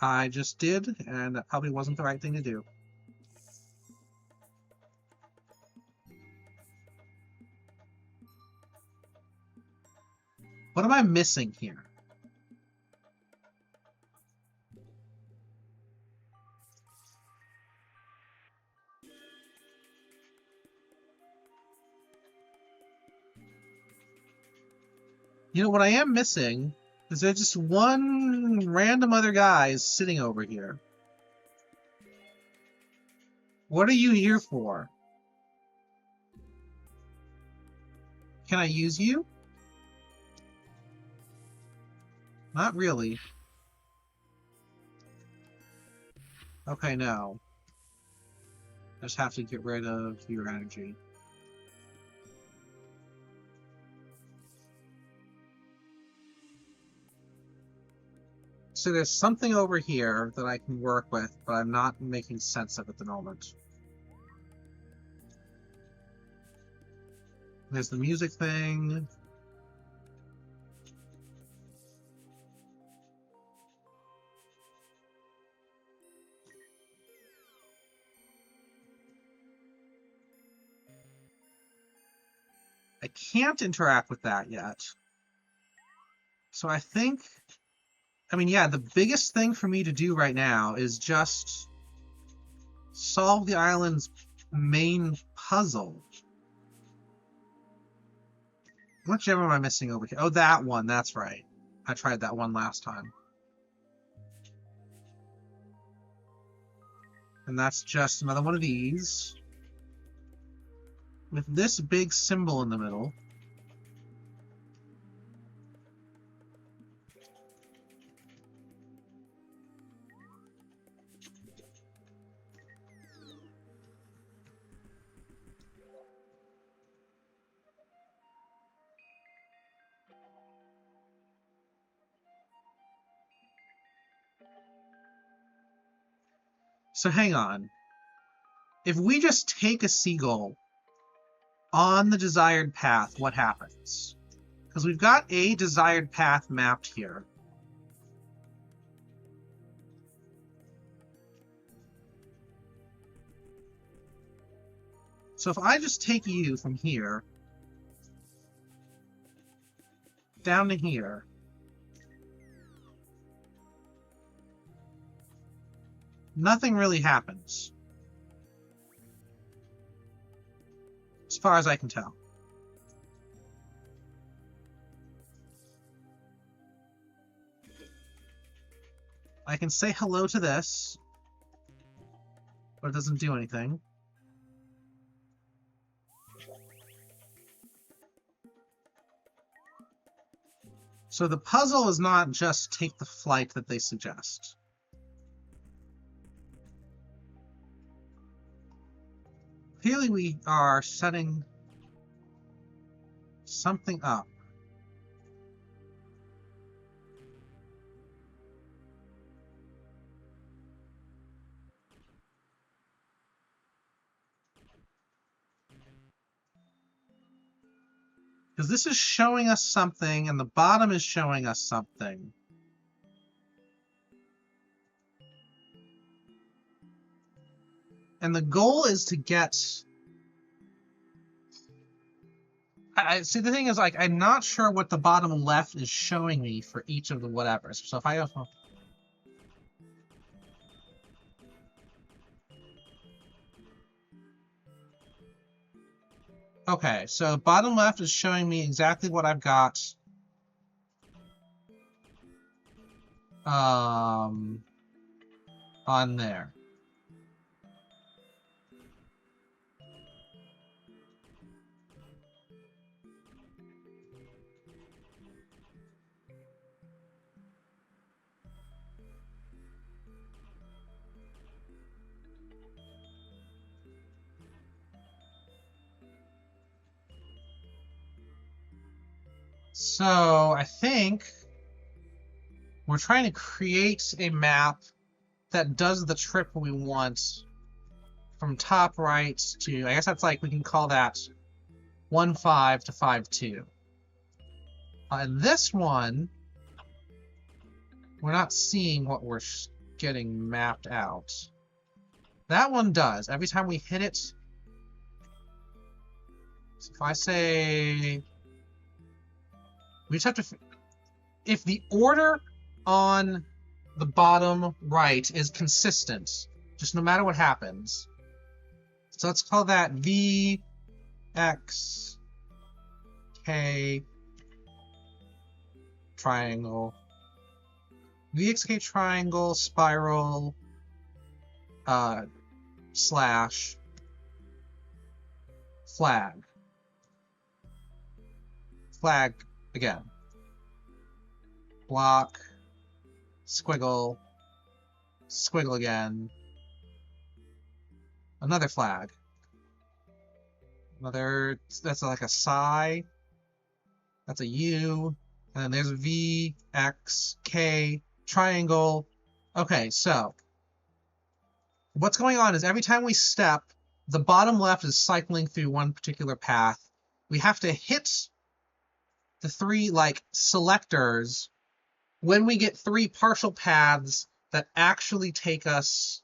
I just did, and that probably wasn't the right thing to do. What am I missing here? You know, what I am missing is there's just one random other guy sitting over here. What are you here for? Can I use you? Not really. Okay, no. I just have to get rid of your energy. So there's something over here that I can work with, but I'm not making sense of at the moment. There's the music thing. I can't interact with that yet. So I think, I mean, yeah, the biggest thing for me to do right now is just solve the island's main puzzle. Which gem am I missing over here? Oh, that one, that's right. I tried that one last time. And that's just another one of these. With this big symbol in the middle. So hang on. If we just take a seagull on the desired path, what happens? Because we've got a desired path mapped here. So if I just take you from here down to here, nothing really happens. As far as I can tell. I can say hello to this, but it doesn't do anything. So the puzzle is not just take the flight that they suggest. Clearly we are setting something up. Because this is showing us something, and the bottom is showing us something. And the goal is to get... see, the thing is, like, I'm not sure what the bottom left is showing me for each of the whatevers. So if I... Okay, so bottom left is showing me exactly what I've got. On there. So I think we're trying to create a map that does the trip we want from top right to, I guess that's like, we can call that 1.5 to 5.2. And this one, we're not seeing what we're getting mapped out. That one does. Every time we hit it, so if I say, we just have to, if the order on the bottom right is consistent, just no matter what happens. So let's call that V, X, K, triangle. VXK triangle, spiral, slash flag. Flag again. Block, squiggle, squiggle again. Another flag. Another, that's like a psi. That's a U. And then there's V, X, K, triangle. Okay, so what's going on is every time we step, the bottom left is cycling through one particular path. We have to hit the three like selectors when we get three partial paths that actually take us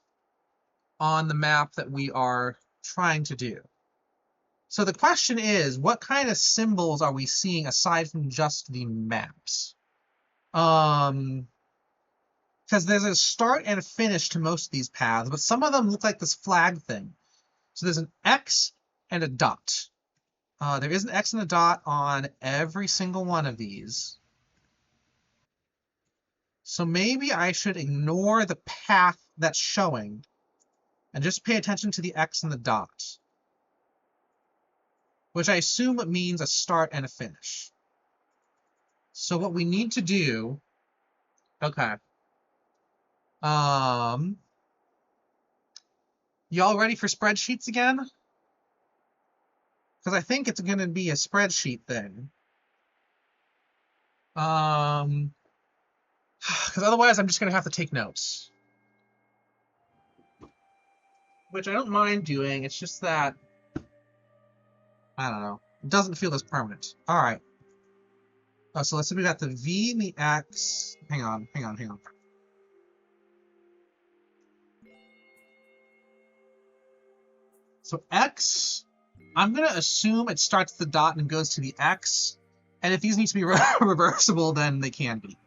on the map that we are trying to do. So the question is, what kind of symbols are we seeing aside from just the maps? Because there's a start and a finish to most of these paths, but some of them look like this flag thing. So there's an X and a dot. There is an X and a dot on every single one of these. So maybe I should ignore the path that's showing and just pay attention to the X and the dot, which I assume means a start and a finish. So what we need to do, okay. Y'all ready for spreadsheets again? Because I think it's going to be a spreadsheet thing. Because otherwise I'm just going to have to take notes. Which I don't mind doing, it's just that, I don't know, it doesn't feel as permanent. All right. Oh, so let's say we got the V and the X. Hang on. So X, I'm going to assume it starts at the dot and goes to the X. And if these need to be reversible, then they can be.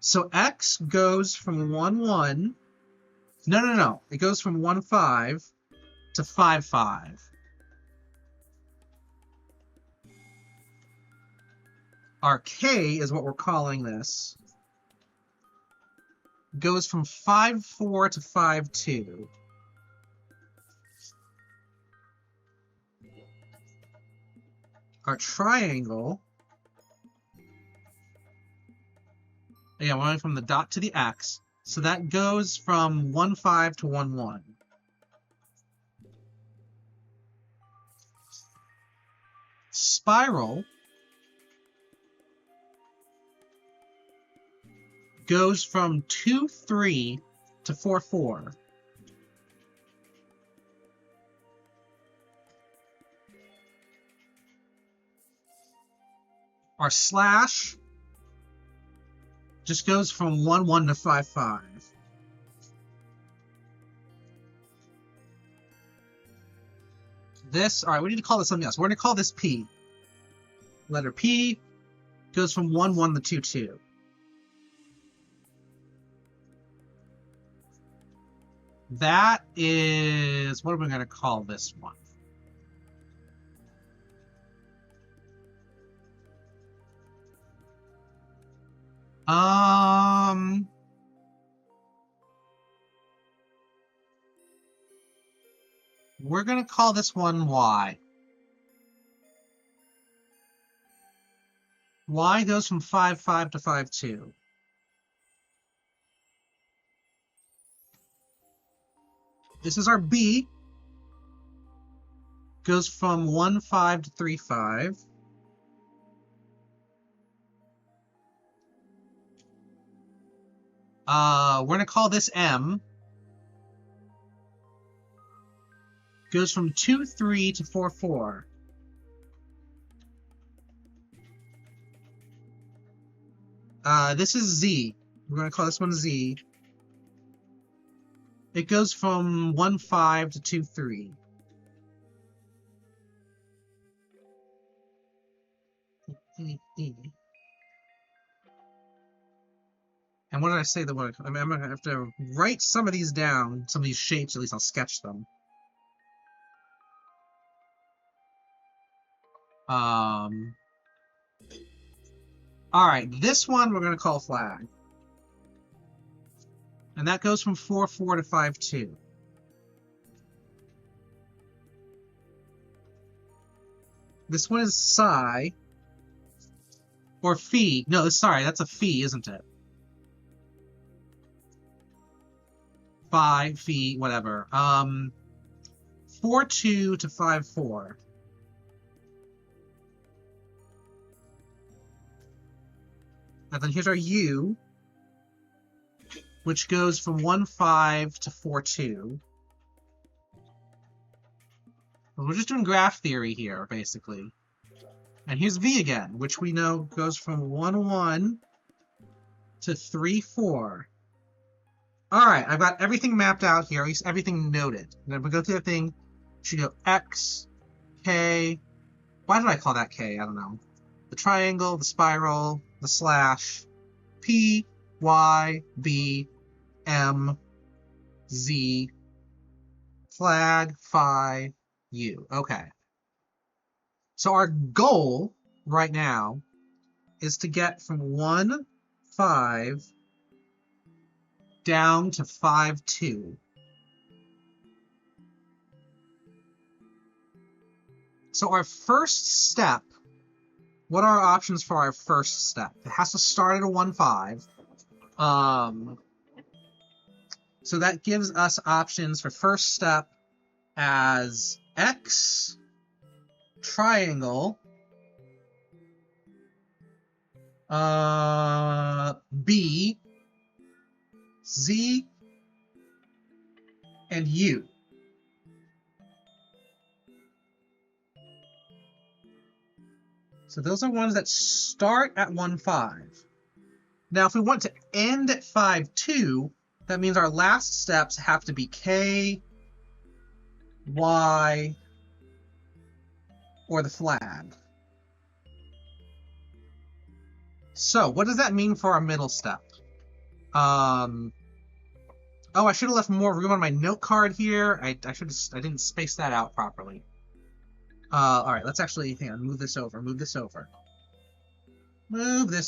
So X goes from 1, 1. No. It goes from 1, 5 to 5, 5. Our K is what we're calling this. Goes from 5, 4 to 5, 2. Our triangle, yeah, we're going from the dot to the X. So that goes from 1, 5 to 1, 1. Spiral goes from 2, 3 to 4, 4. Our slash just goes from 1, 1 to 5, 5. This, all right, we need to call this something else. We're going to call this P. Letter P goes from 1, 1 to 2, 2. That is, what are we going to call this one? We're going to call this one Y. Y goes from 5, 5 to 5, 2. This is our B. Goes from 1, 5 to 3, 5. We're going to call this M. Goes from 2, 3 to 4, 4. This is Z. We're going to call this one Z. It goes from 1, 5 to 2, 3. And what did I say that one? I mean, I'm going to have to write some of these down, some of these shapes, at least I'll sketch them. Alright, this one we're going to call flag. And that goes from 4, 4 to 5, 2. This one is psi. Or phi. No, sorry, that's a phi, isn't it? Phi, phi, whatever. 4-2 to 5-4. And then here's our u, which goes from 1-5 to 4-2. We're just doing graph theory here, basically. And here's v again, which we know goes from 1-1 to 3-4. Alright, I've got everything mapped out here, at least everything noted. And then we go through the thing, we should go x, k, why did I call that k? I don't know. The triangle, the spiral, the slash, p, y, b, m, z, flag, phi, u. Okay. So our goal right now is to get from 1-5 down to 5-2. So our first step, what are our options for our first step? It has to start at a 1-5. So that gives us options for first step as x, triangle, b, z, and u. So those are ones that start at 1-5. Now, if we want to end at 5-2, that means our last steps have to be k, y, or the flag. So, what does that mean for our middle step? Oh, I should have left more room on my note card here. I didn't space that out properly. All right, let's actually, hang on, move this over. Move this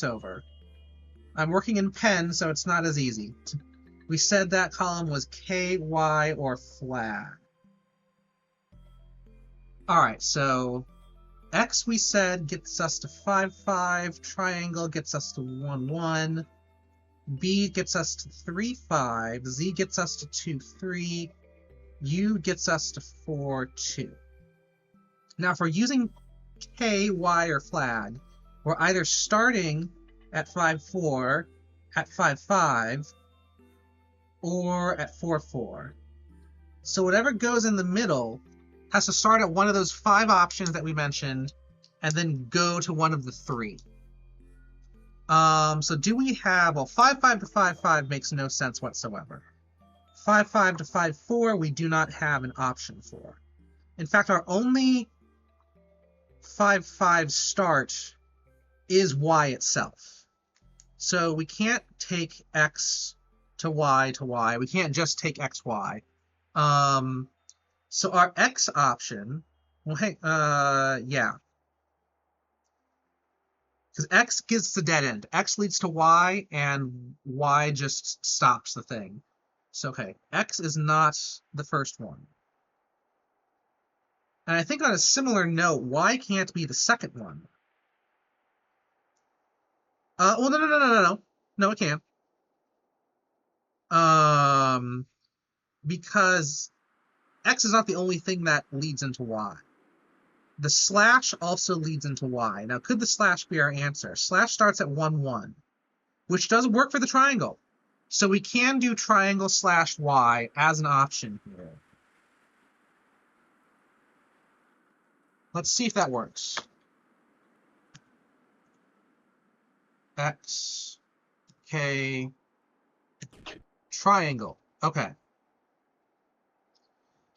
over. I'm working in pen, so it's not as easy. We said that column was K, Y, or flag. All right, so X we said gets us to 5-5. Triangle gets us to 1-1. B gets us to 3-5. Z gets us to 2-3. U gets us to 4-2. Now, if we're using K, Y, or flag, we're either starting at 5-4, at 5-5, or at 4-4. So whatever goes in the middle has to start at one of those 5 options that we mentioned, and then go to one of the 3. So do we have, well, 5-5 to 5-5 makes no sense whatsoever. 5-5 to 5-4 we do not have an option for. In fact, our only 5-5 start is y itself. So we can't take x to y to y. We can't just take x, y. So our x option, well, hey, yeah. Because x gives the dead end. X leads to y, and y just stops the thing. So, okay, x is not the first one. And I think on a similar note, y can't be the second one. Well, no. No, it can't. Because x is not the only thing that leads into y. The slash also leads into y. Now, could the slash be our answer? Slash starts at 1-1, which does work for the triangle. So we can do triangle slash y as an option here. Let's see if that works. X, K, triangle. Okay.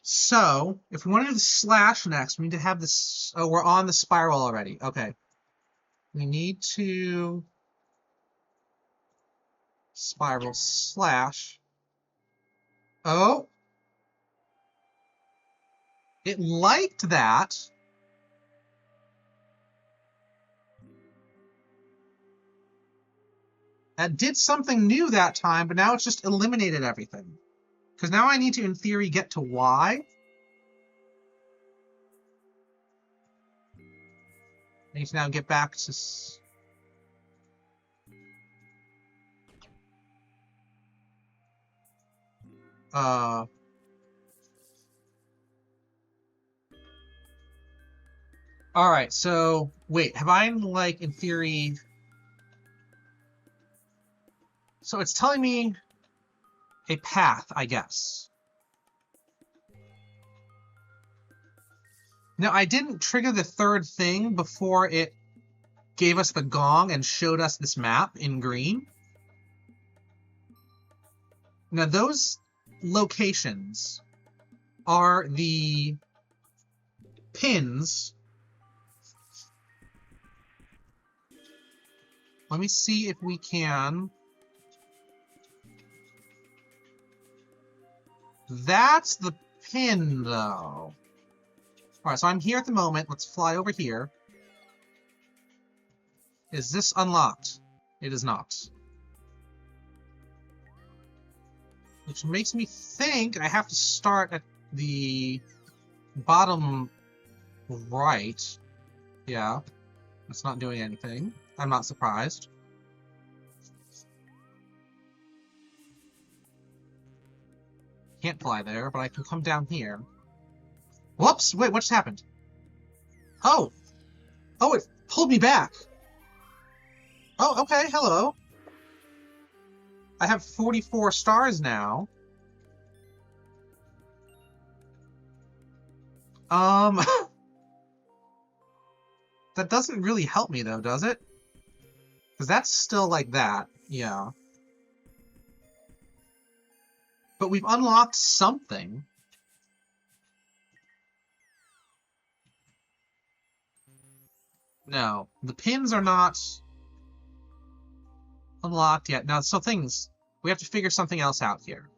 So, if we want to do the slash next, we need to have this. Oh, we're on the spiral already. Okay. We need to spiral slash. Oh. It liked that. That did something new that time, but now it's just eliminated everything. Because now I need to, in theory, get to y. I need to now get back to... Alright, so... Wait, have I, like, in theory... So it's telling me a path, I guess. Now, I didn't trigger the third thing before it gave us the gong and showed us this map in green. Now, those locations are the pins. Let me see if we can... That's the pin, though. Alright, so I'm here at the moment. Let's fly over here. Is this unlocked? It is not. Which makes me think I have to start at the bottom right. Yeah. It's not doing anything. I'm not surprised. Can't fly there, but I can come down here. Whoops! Wait, what just happened? Oh! Oh, it pulled me back! Oh, okay, hello. I have 44 stars now. That doesn't really help me, though, does it? Because that's still like that, yeah. But we've unlocked something. No, the pins are not unlocked yet. Now, so things, we have to figure something else out here.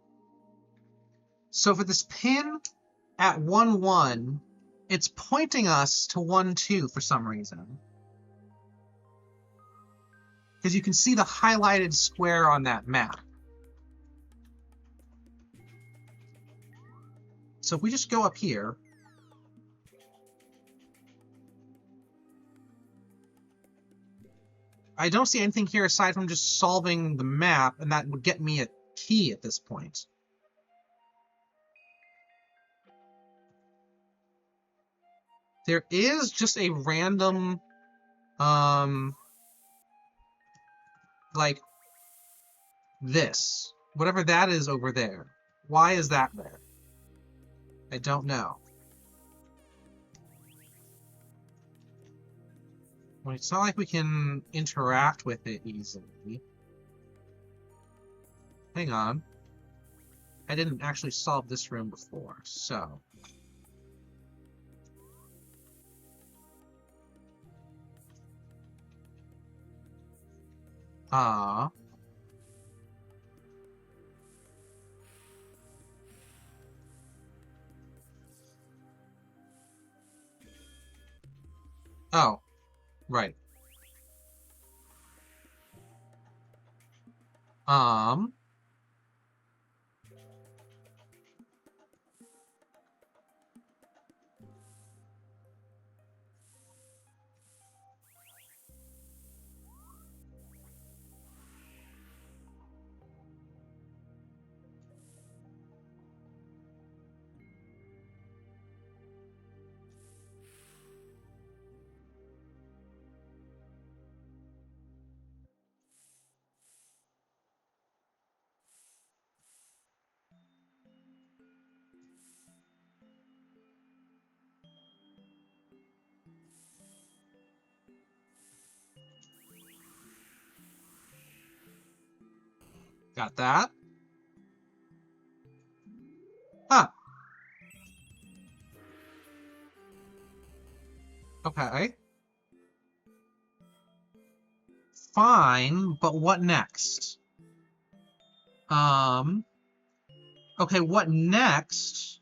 So for this pin at 1-1, it's pointing us to 1-2 for some reason. Because you can see the highlighted square on that map. So if we just go up here, I don't see anything here aside from just solving the map, and that would get me a key at this point. There is just a random, like, this. Whatever that is over there. Why is that there? I don't know. Well, it's not like we can interact with it easily. Hang on. I didn't actually solve this room before, so... Oh, right. Got that. Huh. Okay. Fine, but what next? Okay, what next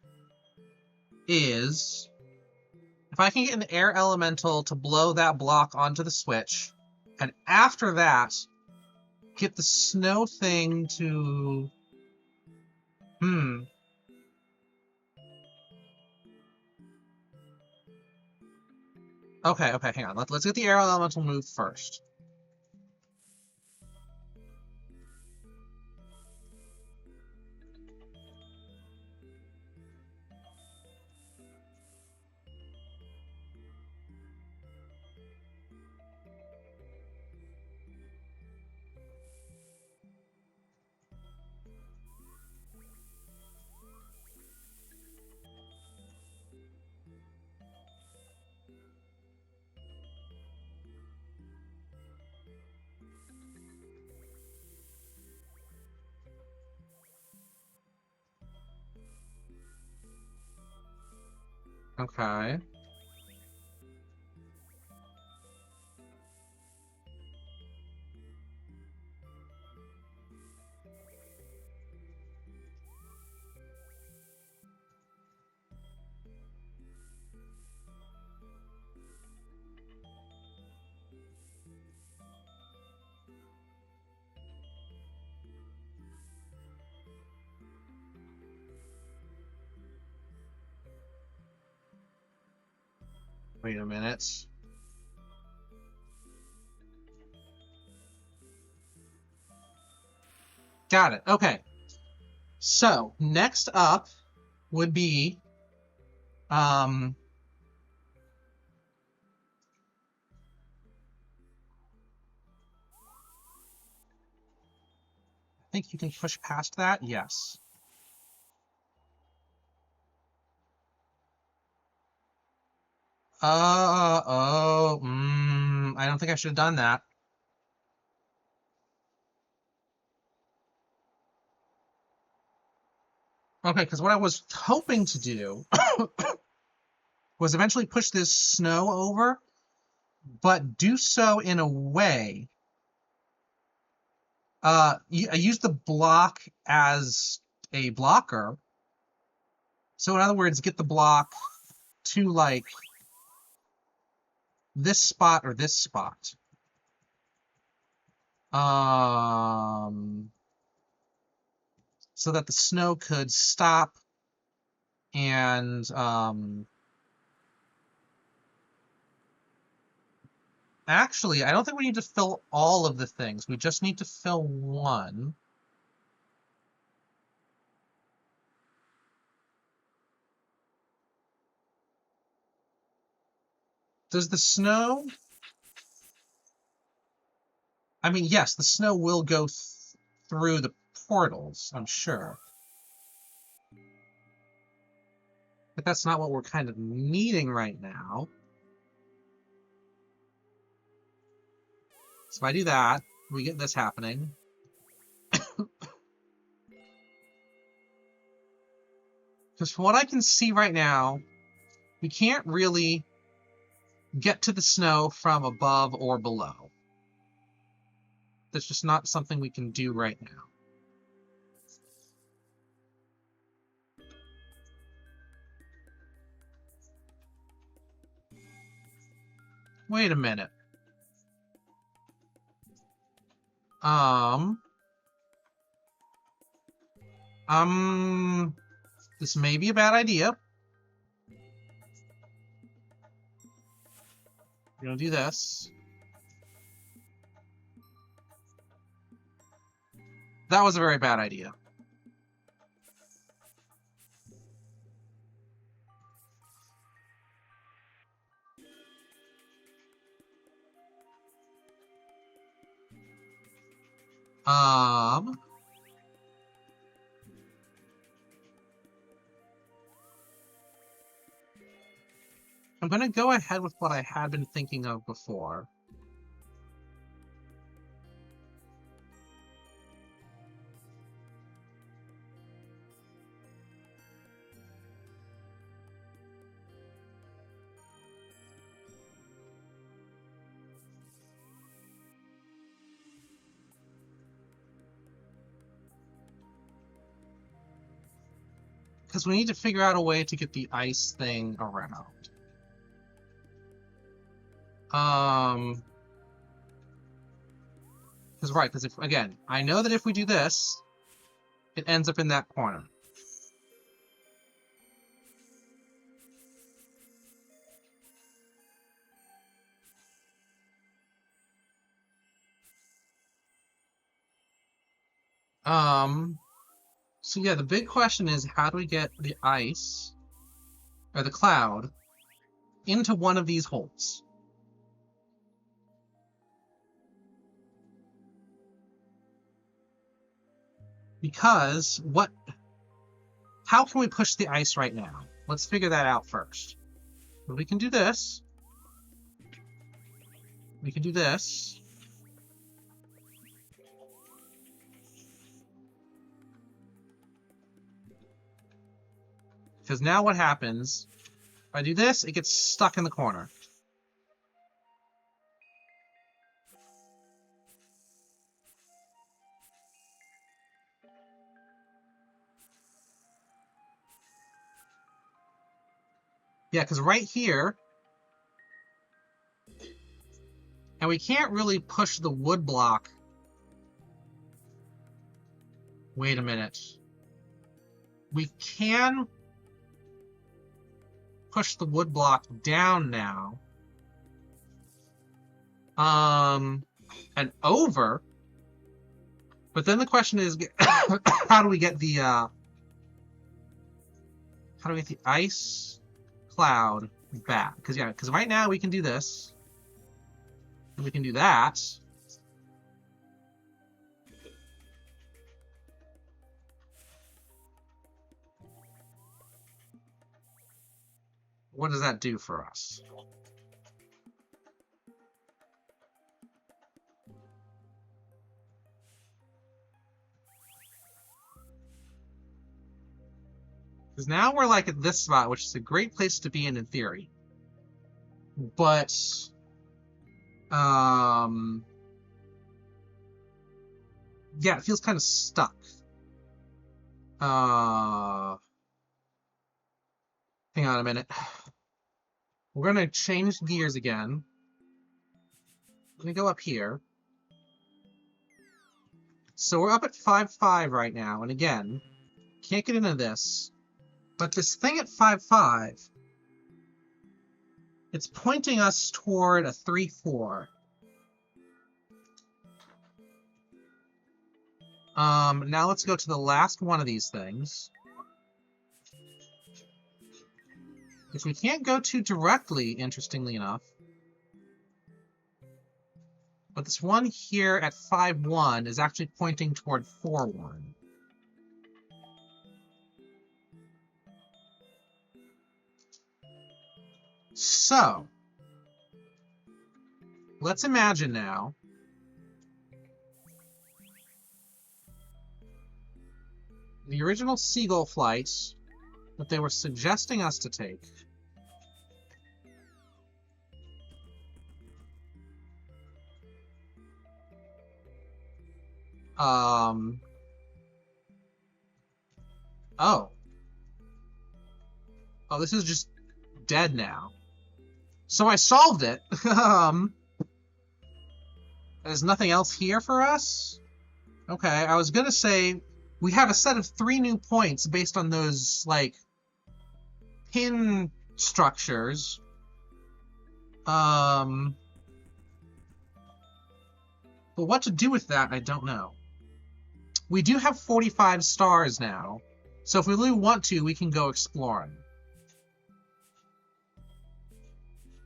is... If I can get an air elemental to blow that block onto the switch, and after that, get the snow thing to... Okay, okay, hang on. Let's get the air elemental move first. Okay. Wait a minute. Got it. Okay. So, next up would be I think you can push past that. Yes. I don't think I should have done that. Okay, because what I was hoping to do was eventually push this snow over, but do so in a way. I use the block as a blocker. So in other words, get the block to like this spot or this spot. So that the snow could stop and actually, I don't think we need to fill all of the things. We just need to fill one. Does the snow... I mean, yes, the snow will go through the portals, I'm sure. But that's not what we're kind of needing right now. So if I do that, we get this happening. Because from what I can see right now, we can't really get to the snow from above or below. That's just not something we can do right now. Wait a minute. This may be a bad idea. We're gonna do this. That was a very bad idea. I'm gonna go ahead with what I had been thinking of before. Because we need to figure out a way to get the ice thing around. Because right, because if, again, I know that if we do this, it ends up in that corner. So yeah, the big question is, how do we get the ice, or the cloud, into one of these holes? Because how can we push the ice right now? Let's figure that out first. Well, we can do this. We can do this. Because now what happens, if I do this, it gets stuck in the corner. Yeah, because right here, and we can't really push the wood block. Wait a minute. We can push the wood block down now. And over. But then the question is, how do we get the ice cloud back? Because right now we can do this. And we can do that. What does that do for us? Because now we're like at this spot, which is a great place to be in theory. But yeah, it feels kind of stuck. Hang on a minute. We're gonna change gears again. Let me go up here. So we're up at 5.5 right now, and again, can't get into this. But this thing at 5.5, it's pointing us toward a 3.4. Now let's go to the last one of these things. Which we can't go to directly, interestingly enough. But this one here at 5.1 is actually pointing toward 4.1. So, let's imagine now the original seagull flights that they were suggesting us to take. Oh, this is just dead now. So I solved it. There's nothing else here for us? Okay, I was gonna say we have a set of 3 new points based on those, like, pin structures. But what to do with that, I don't know. We do have 45 stars now, so if we really want to, we can go exploring.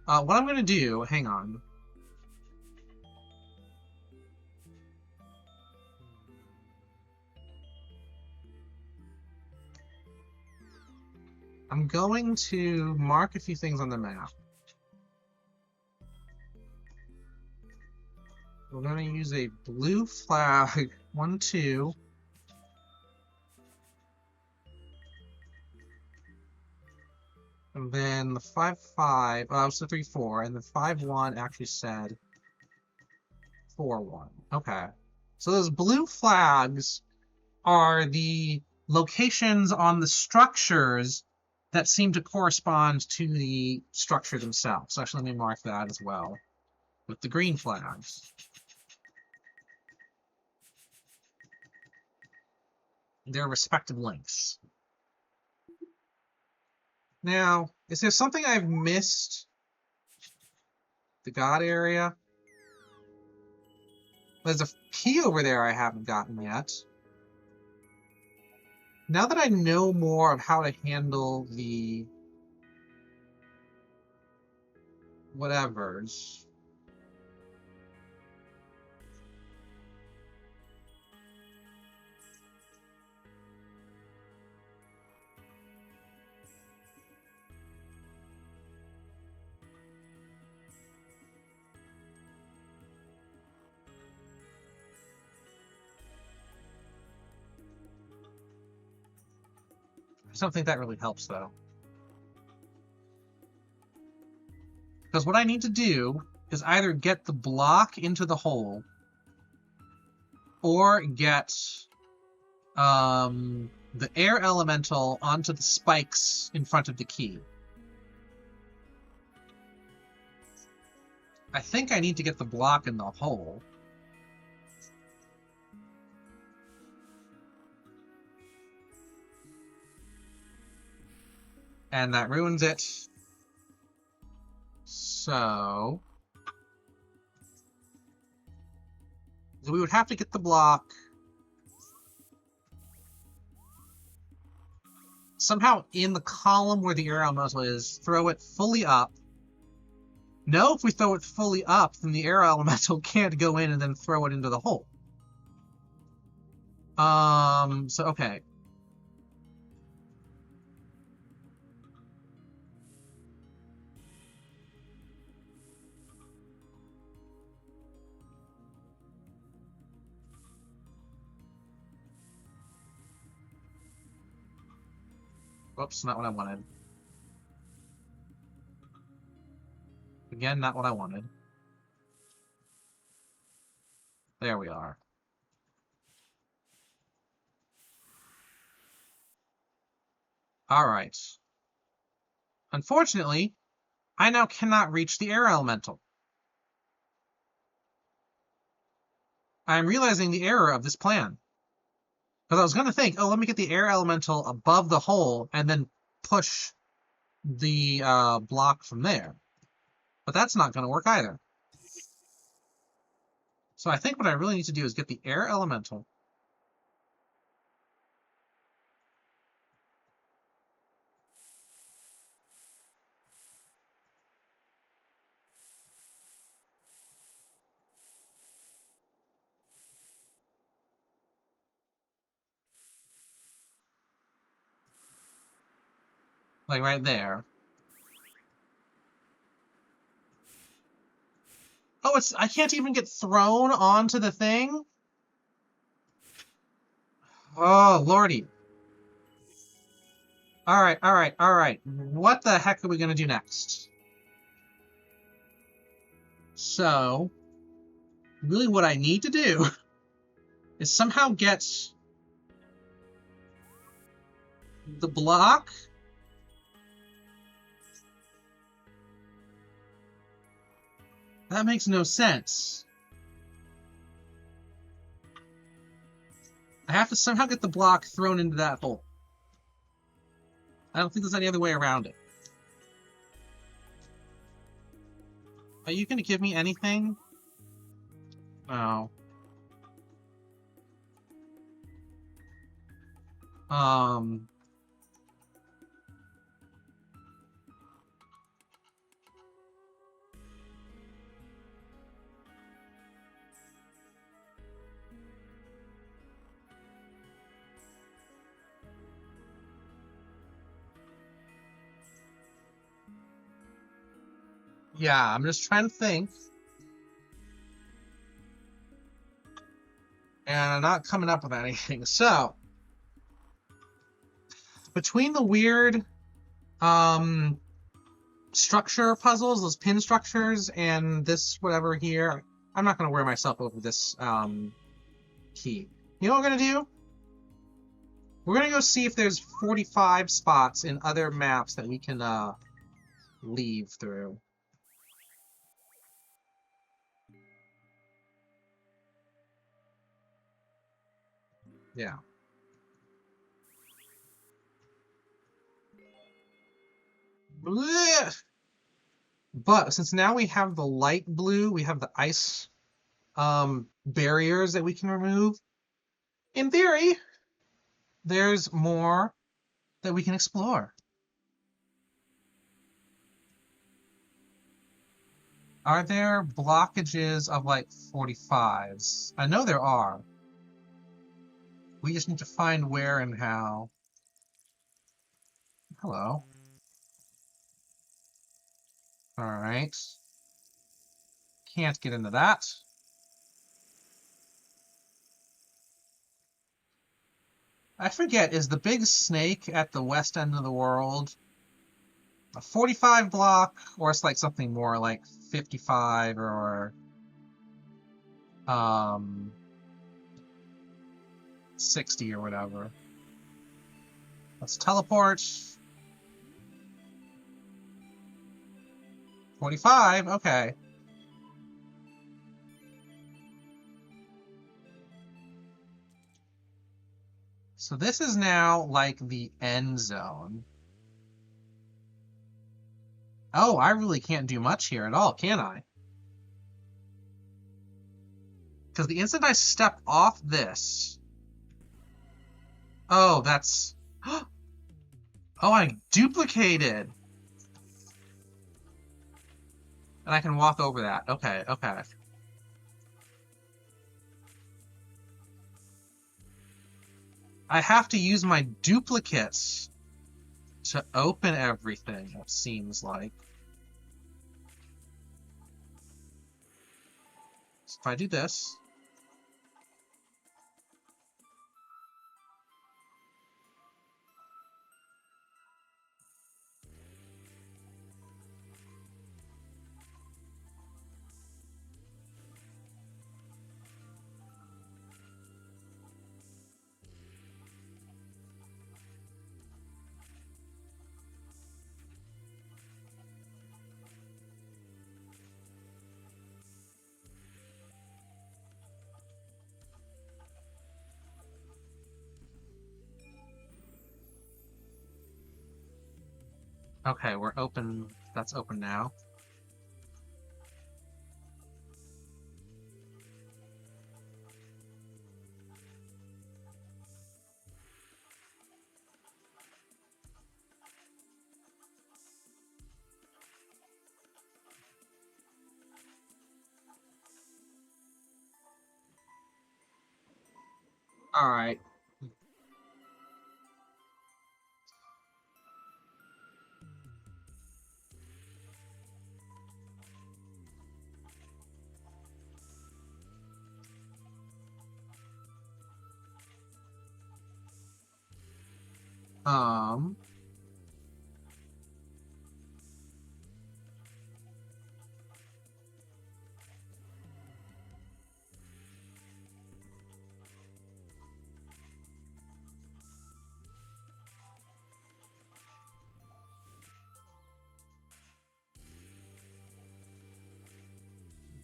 What I'm gonna do, hang on. I'm going to mark a few things on the map. We're going to use a blue flag, 1, 2. And then the 5.5, oh, it's the 3.4, and the 5.1 actually said 4.1. Okay. So those blue flags are the locations on the structures that seem to correspond to the structure themselves. So actually, let me mark that as well with the green flags. Their respective links. Now, is there something I've missed? The God area? There's a key over there I haven't gotten yet. Now that I know more of how to handle the whatevers, I don't think that really helps though. Because what I need to do is either get the block into the hole or get the air elemental onto the spikes in front of the key. I think I need to get the block in the hole. And that ruins it. So we would have to get the block somehow in the column where the air elemental is, throw it fully up. No, if we throw it fully up, then the air elemental can't go in and then throw it into the hole. So okay. Whoops, not what I wanted. Again, not what I wanted. There we are. All right. Unfortunately, I now cannot reach the air elemental. I'm realizing the error of this plan. Because I was going to think, oh, let me get the air elemental above the hole and then push the block from there. But that's not going to work either. So I think what I really need to do is get the air elemental. Like right there. Oh, I can't even get thrown onto the thing? Oh, lordy. Alright, alright, alright. What the heck are we gonna do next? So, really what I need to do is somehow get the block that makes no sense. I have to somehow get the block thrown into that hole. I don't think there's any other way around it. Are you going to give me anything? Oh. Yeah, I'm just trying to think. And I'm not coming up with anything. So, between the weird structure puzzles, those pin structures, and this whatever here, I'm not going to wear myself over this key. You know what we're going to do? We're going to go see if there's 45 spots in other maps that we can leave through. Yeah. Blech! But since now we have the light blue, we have the ice barriers that we can remove. In theory, there's more that we can explore. Are there blockages of like 45s? I know there are. We just need to find where and how. Hello. Alright. Can't get into that. I forget, is the big snake at the west end of the world a 45 block, or it's like something more like 55 or 60 or whatever? Let's teleport. 45, okay. So this is now like the end zone. Oh, I really can't do much here at all, can I? Because the instant I step off this... Oh, that's... Oh, I duplicated! And I can walk over that. Okay, okay. I have to use my duplicates to open everything, it seems like. So if I do this... Okay, we're open. That's open now. Alright. Um...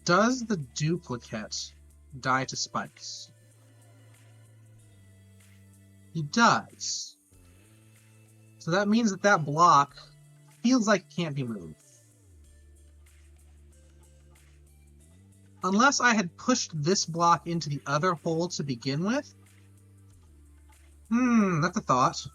Does the duplicate die to spikes? He does. So that means that that block feels like it can't be moved. Unless I had pushed this block into the other hole to begin with? That's a thought.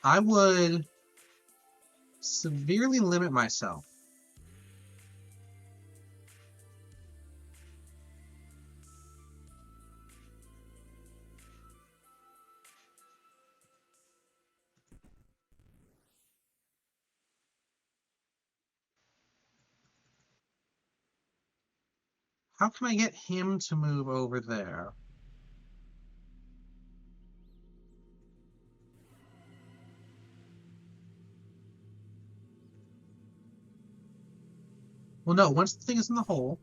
I would severely limit myself. How can I get him to move over there? Well, no, once the thing is in the hole,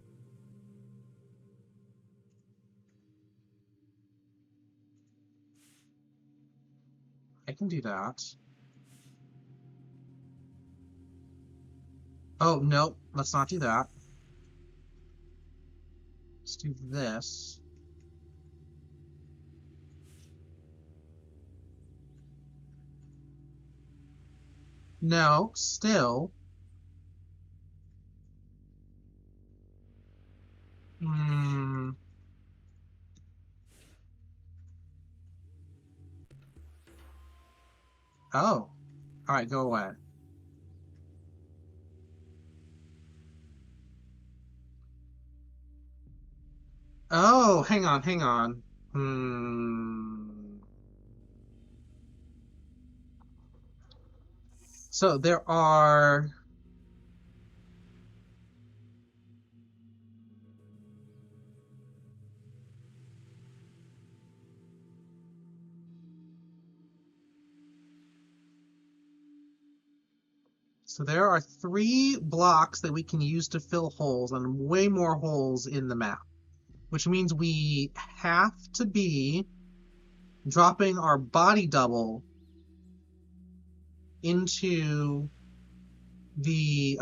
I can do that. Oh, no, let's not do that. Let's do this. No, still. Hmm. Oh. Alright, go away. Oh, hang on, hang on. Hmm. So there are... So there are 3 blocks that we can use to fill holes, and way more holes in the map. Which means we have to be dropping our body double into the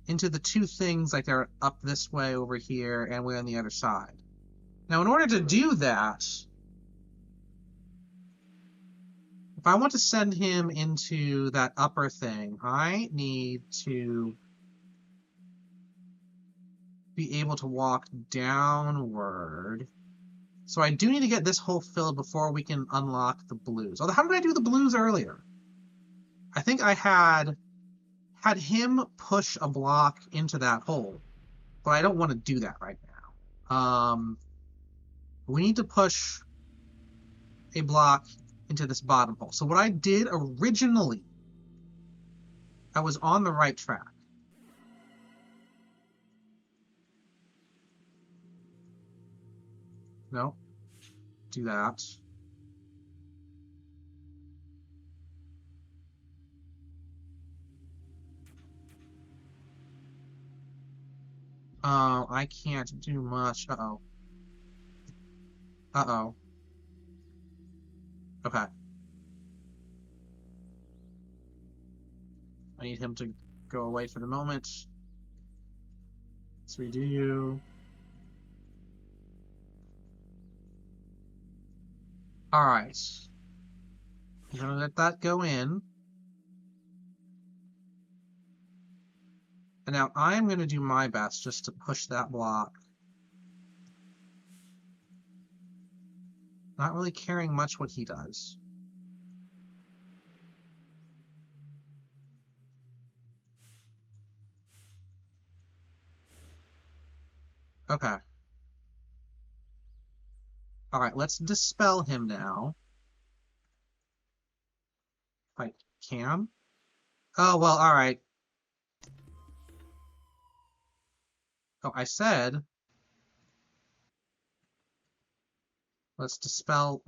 into the 2 things like they're up this way over here and we're on the other side. Now in order to do that, if I want to send him into that upper thing, I need to be able to walk downward. So I do need to get this hole filled before we can unlock the blues. Although, how did I do the blues earlier? I think I had him push a block into that hole, but I don't want to do that right now. We need to push a block into this bottom hole. So what I did originally, I was on the right track. No, do that. I can't do much. Uh-oh. Uh-oh. Okay. I need him to go away for the moment. So we do. Alright. I'm gonna let that go in. And now I'm gonna do my best just to push that block. Not really caring much what he does. Okay. Alright, let's dispel him now. If I can. Oh, well, alright. Oh, I said... Let's dispel...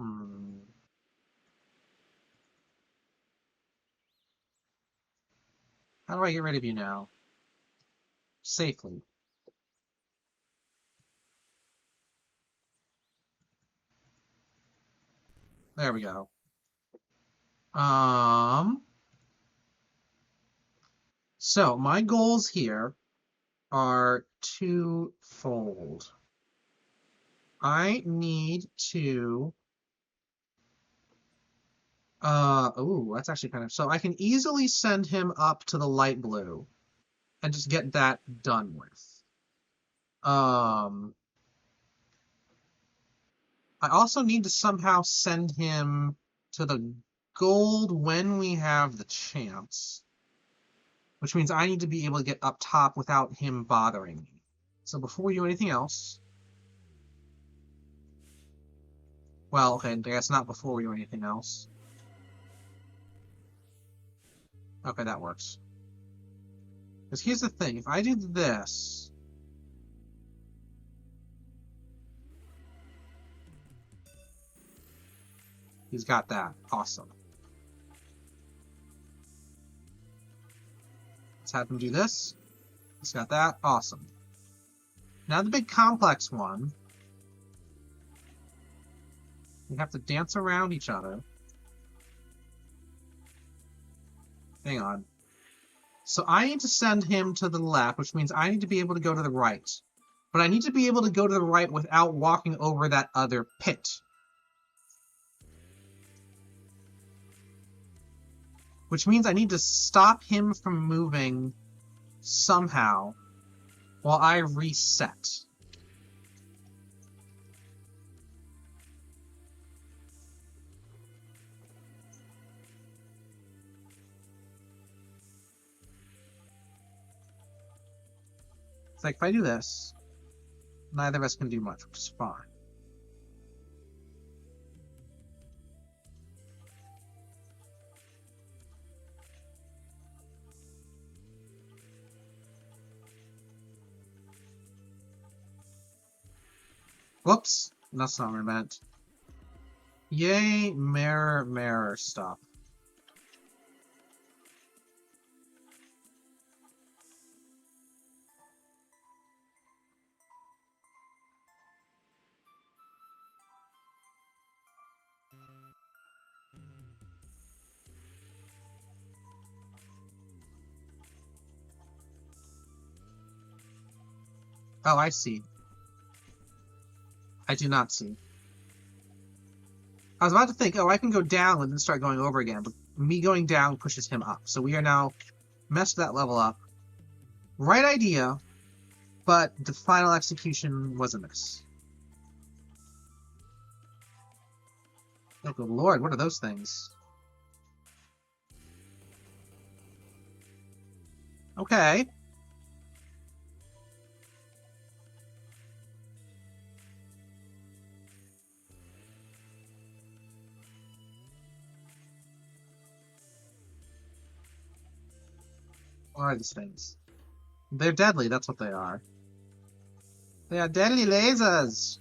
How do I get rid of you now? Safely. There we go. So my goals here are twofold. I need to oh, that's actually kind of, so I can easily send him up to the light blue and just get that done with. I also need to somehow send him to the gold when we have the chance, which means I need to be able to get up top without him bothering me. So before we do anything else, well, okay, I guess not before we do anything else. Okay, that works. Because here's the thing, if I do this, he's got that. Awesome. Let's have him do this. He's got that. Awesome. Now the big complex one. We have to dance around each other. Hang on. So I need to send him to the left, which means I need to be able to go to the right. But I need to be able to go to the right without walking over that other pit. which means I need to stop him from moving somehow while I reset. It's like, if I do this, neither of us can do much, which is fine. Whoops, that's not what I meant. Yay, mirror, stop. Oh, I see. I do not see. I was about to think, oh, I can go down and then start going over again, but me going down pushes him up. So we are now messed that level up. Right idea, but the final execution was a miss. Oh, good lord, what are those things? Okay. What are these things? They're deadly, that's what they are. They are deadly lasers!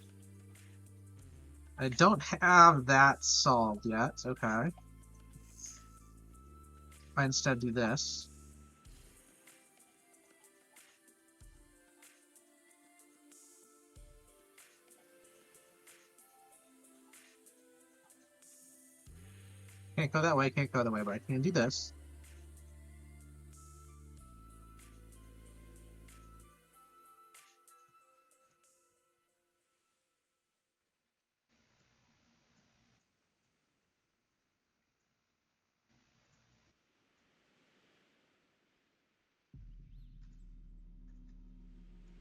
I don't have that solved yet, okay. I instead do this. Can't go that way, can't go that way, but I can do this.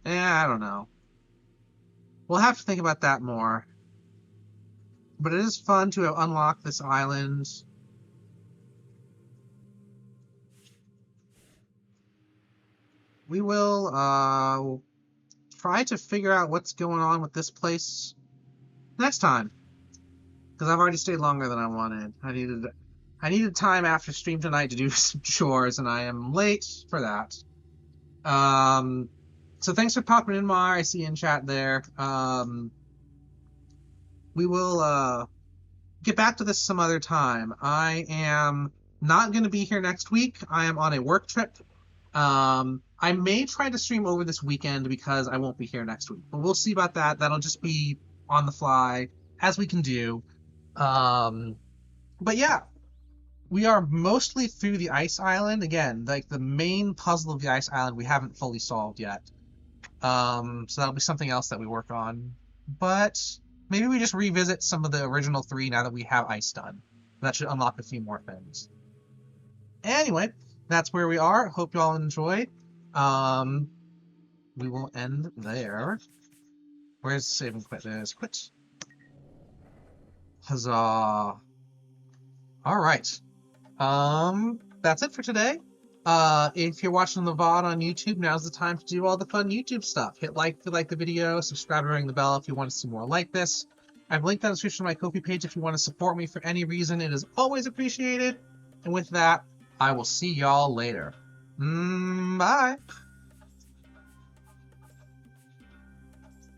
I don't know. We'll have to think about that more. But it is fun to have unlocked this island. We will try to figure out what's going on with this place next time. Because I've already stayed longer than I wanted. I needed time after stream tonight to do some chores, and I am late for that. So thanks for popping in, Mar. I see you in chat there. We will get back to this some other time. I am not going to be here next week. I am on a work trip. I may try to stream over this weekend because I won't be here next week. But we'll see about that. That'll just be on the fly, as we can do. But yeah, we are mostly through the ice island. Again, like the main puzzle of the ice island we haven't fully solved yet. So that'll be something else that we work on. But maybe we just revisit some of the original 3 now that we have ice done. That should unlock a few more things. Anyway, that's where we are. Hope you all enjoyed. We will end there. Where's save and quit? There's quit. Huzzah. Alright. That's it for today. If you're watching the VOD on YouTube, now's the time to do all the fun YouTube stuff. Hit like if you like the video, subscribe and ring the bell if you want to see more like this. I've linked down the description of my Ko-fi page if you want to support me for any reason. It is always appreciated. And with that, I will see y'all later. Bye!